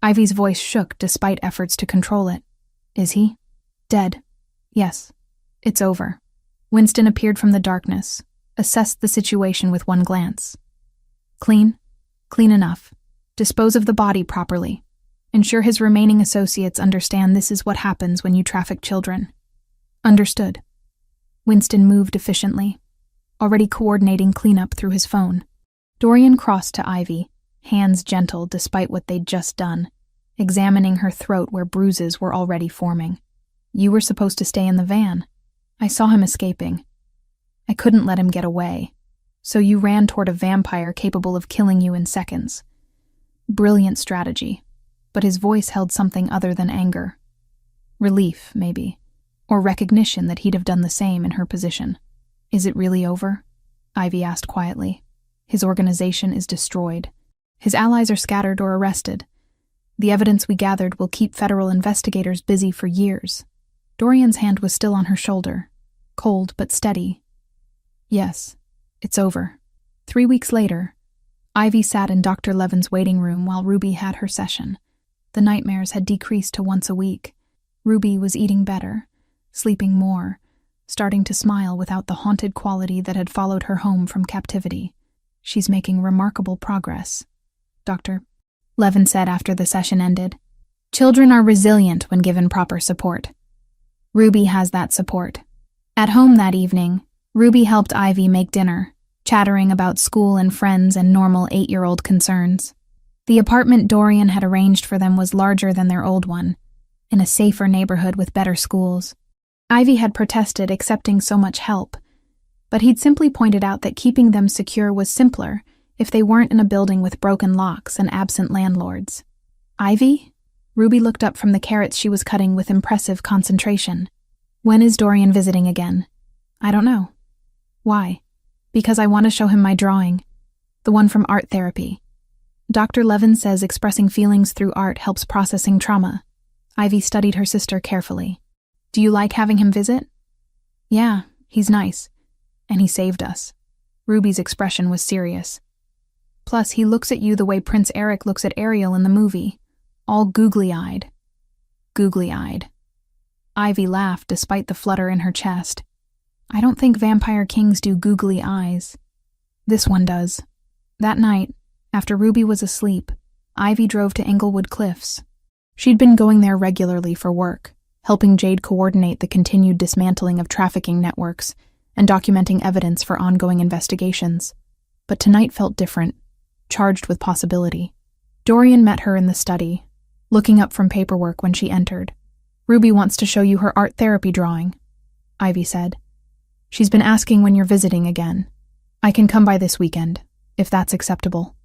Ivy's voice shook despite efforts to control it. Is he? Dead. Yes. It's over. Winston appeared from the darkness, assessed the situation with one glance. Clean? Clean enough. Dispose of the body properly. Ensure his remaining associates understand this is what happens when you traffic children. Understood. Winston moved efficiently, already coordinating cleanup through his phone. Dorian crossed to Ivy, hands gentle despite what they'd just done, examining her throat where bruises were already forming. You were supposed to stay in the van. I saw him escaping. I couldn't let him get away, so you ran toward a vampire capable of killing you in seconds. Brilliant strategy, but his voice held something other than anger. Relief, maybe, or recognition that he'd have done the same in her position. Is it really over? Ivy asked quietly. His organization is destroyed. His allies are scattered or arrested. The evidence we gathered will keep federal investigators busy for years. Dorian's hand was still on her shoulder, cold but steady. Yes, it's over. 3 weeks later, Ivy sat in Dr. Levin's waiting room while Ruby had her session. The nightmares had decreased to once a week. Ruby was eating better, sleeping more, starting to smile without the haunted quality that had followed her home from captivity. She's making remarkable progress, Dr. Levin said after the session ended. Children are resilient when given proper support. Ruby has that support. At home that evening, Ruby helped Ivy make dinner, chattering about school and friends and normal 8-year-old concerns. The apartment Dorian had arranged for them was larger than their old one, in a safer neighborhood with better schools. Ivy had protested accepting so much help, but he'd simply pointed out that keeping them secure was simpler if they weren't in a building with broken locks and absent landlords. Ivy? Ruby looked up from the carrots she was cutting with impressive concentration. When is Dorian visiting again? I don't know. Why? Because I want to show him my drawing. The one from art therapy. Dr. Levin says expressing feelings through art helps processing trauma. Ivy studied her sister carefully. Do you like having him visit? Yeah, he's nice. And he saved us. Ruby's expression was serious. Plus, he looks at you the way Prince Eric looks at Ariel in the movie, all googly-eyed. Googly-eyed. Ivy laughed despite the flutter in her chest. I don't think vampire kings do googly eyes. This one does. That night, after Ruby was asleep, Ivy drove to Englewood Cliffs. She'd been going there regularly for work, helping Jade coordinate the continued dismantling of trafficking networks and documenting evidence for ongoing investigations. But tonight felt different, charged with possibility. Dorian met her in the study, looking up from paperwork when she entered. Ruby wants to show you her art therapy drawing, Ivy said. She's been asking when you're visiting again. I can come by this weekend, if that's acceptable.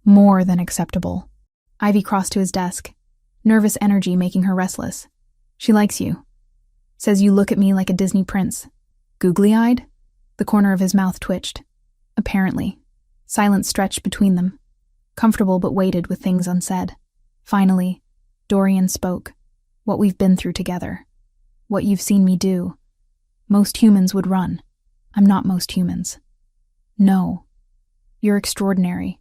More than acceptable. Ivy crossed to his desk, nervous energy making her restless. She likes you. Says you look at me like a Disney prince. Googly-eyed? The corner of his mouth twitched. Apparently. Silence stretched between them, comfortable but weighted with things unsaid. Finally, Dorian spoke. What we've been through together. What you've seen me do. Most humans would run. I'm not most humans. No. You're extraordinary.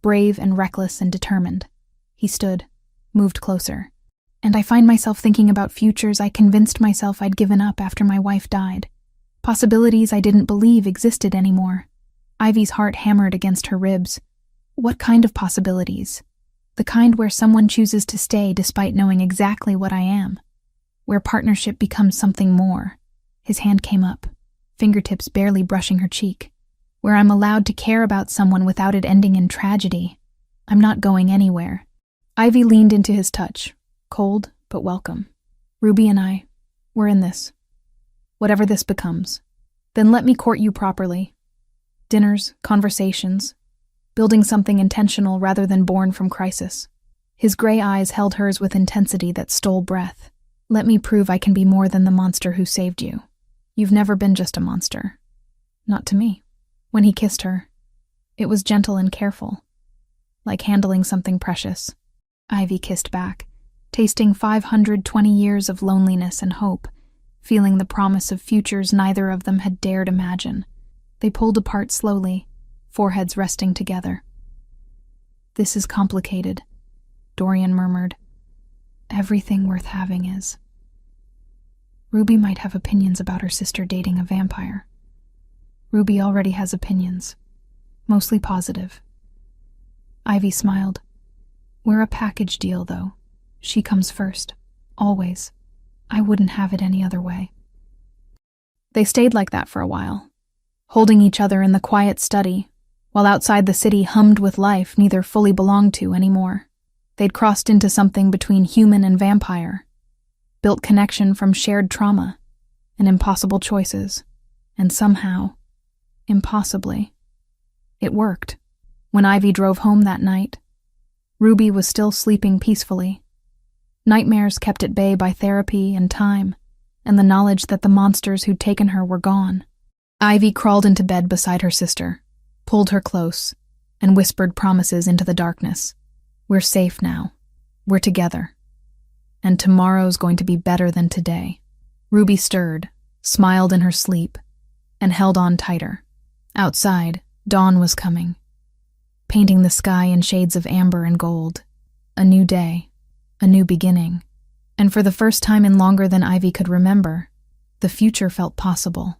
Brave and reckless and determined. He stood, moved closer. And I find myself thinking about futures I convinced myself I'd given up after my wife died. Possibilities I didn't believe existed anymore. Ivy's heart hammered against her ribs. What kind of possibilities? The kind where someone chooses to stay despite knowing exactly what I am. Where partnership becomes something more. His hand came up, fingertips barely brushing her cheek. Where I'm allowed to care about someone without it ending in tragedy. I'm not going anywhere. Ivy leaned into his touch, cold but welcome. Ruby and I, we're in this. Whatever this becomes. Then let me court you properly. Dinners, conversations, building something intentional rather than born from crisis. His gray eyes held hers with intensity that stole breath. Let me prove I can be more than the monster who saved you. You've never been just a monster. Not to me. When he kissed her, it was gentle and careful, like handling something precious. Ivy kissed back, tasting 520 years of loneliness and hope, feeling the promise of futures neither of them had dared imagine. They pulled apart slowly, foreheads resting together. This is complicated, Dorian murmured. Everything worth having is. Ruby might have opinions about her sister dating a vampire. Ruby already has opinions, mostly positive. Ivy smiled. We're a package deal, though. She comes first, always. I wouldn't have it any other way. They stayed like that for a while, holding each other in the quiet study, while outside the city hummed with life neither fully belonged to anymore. They'd crossed into something between human and vampire, built connection from shared trauma and impossible choices, and somehow, impossibly, it worked. When Ivy drove home that night, Ruby was still sleeping peacefully. Nightmares kept at bay by therapy and time, and the knowledge that the monsters who'd taken her were gone. Ivy crawled into bed beside her sister, pulled her close, and whispered promises into the darkness. We're safe now. We're together. And tomorrow's going to be better than today. Ruby stirred, smiled in her sleep, and held on tighter. Outside, dawn was coming, painting the sky in shades of amber and gold. A new day, a new beginning. And for the first time in longer than Ivy could remember, the future felt possible.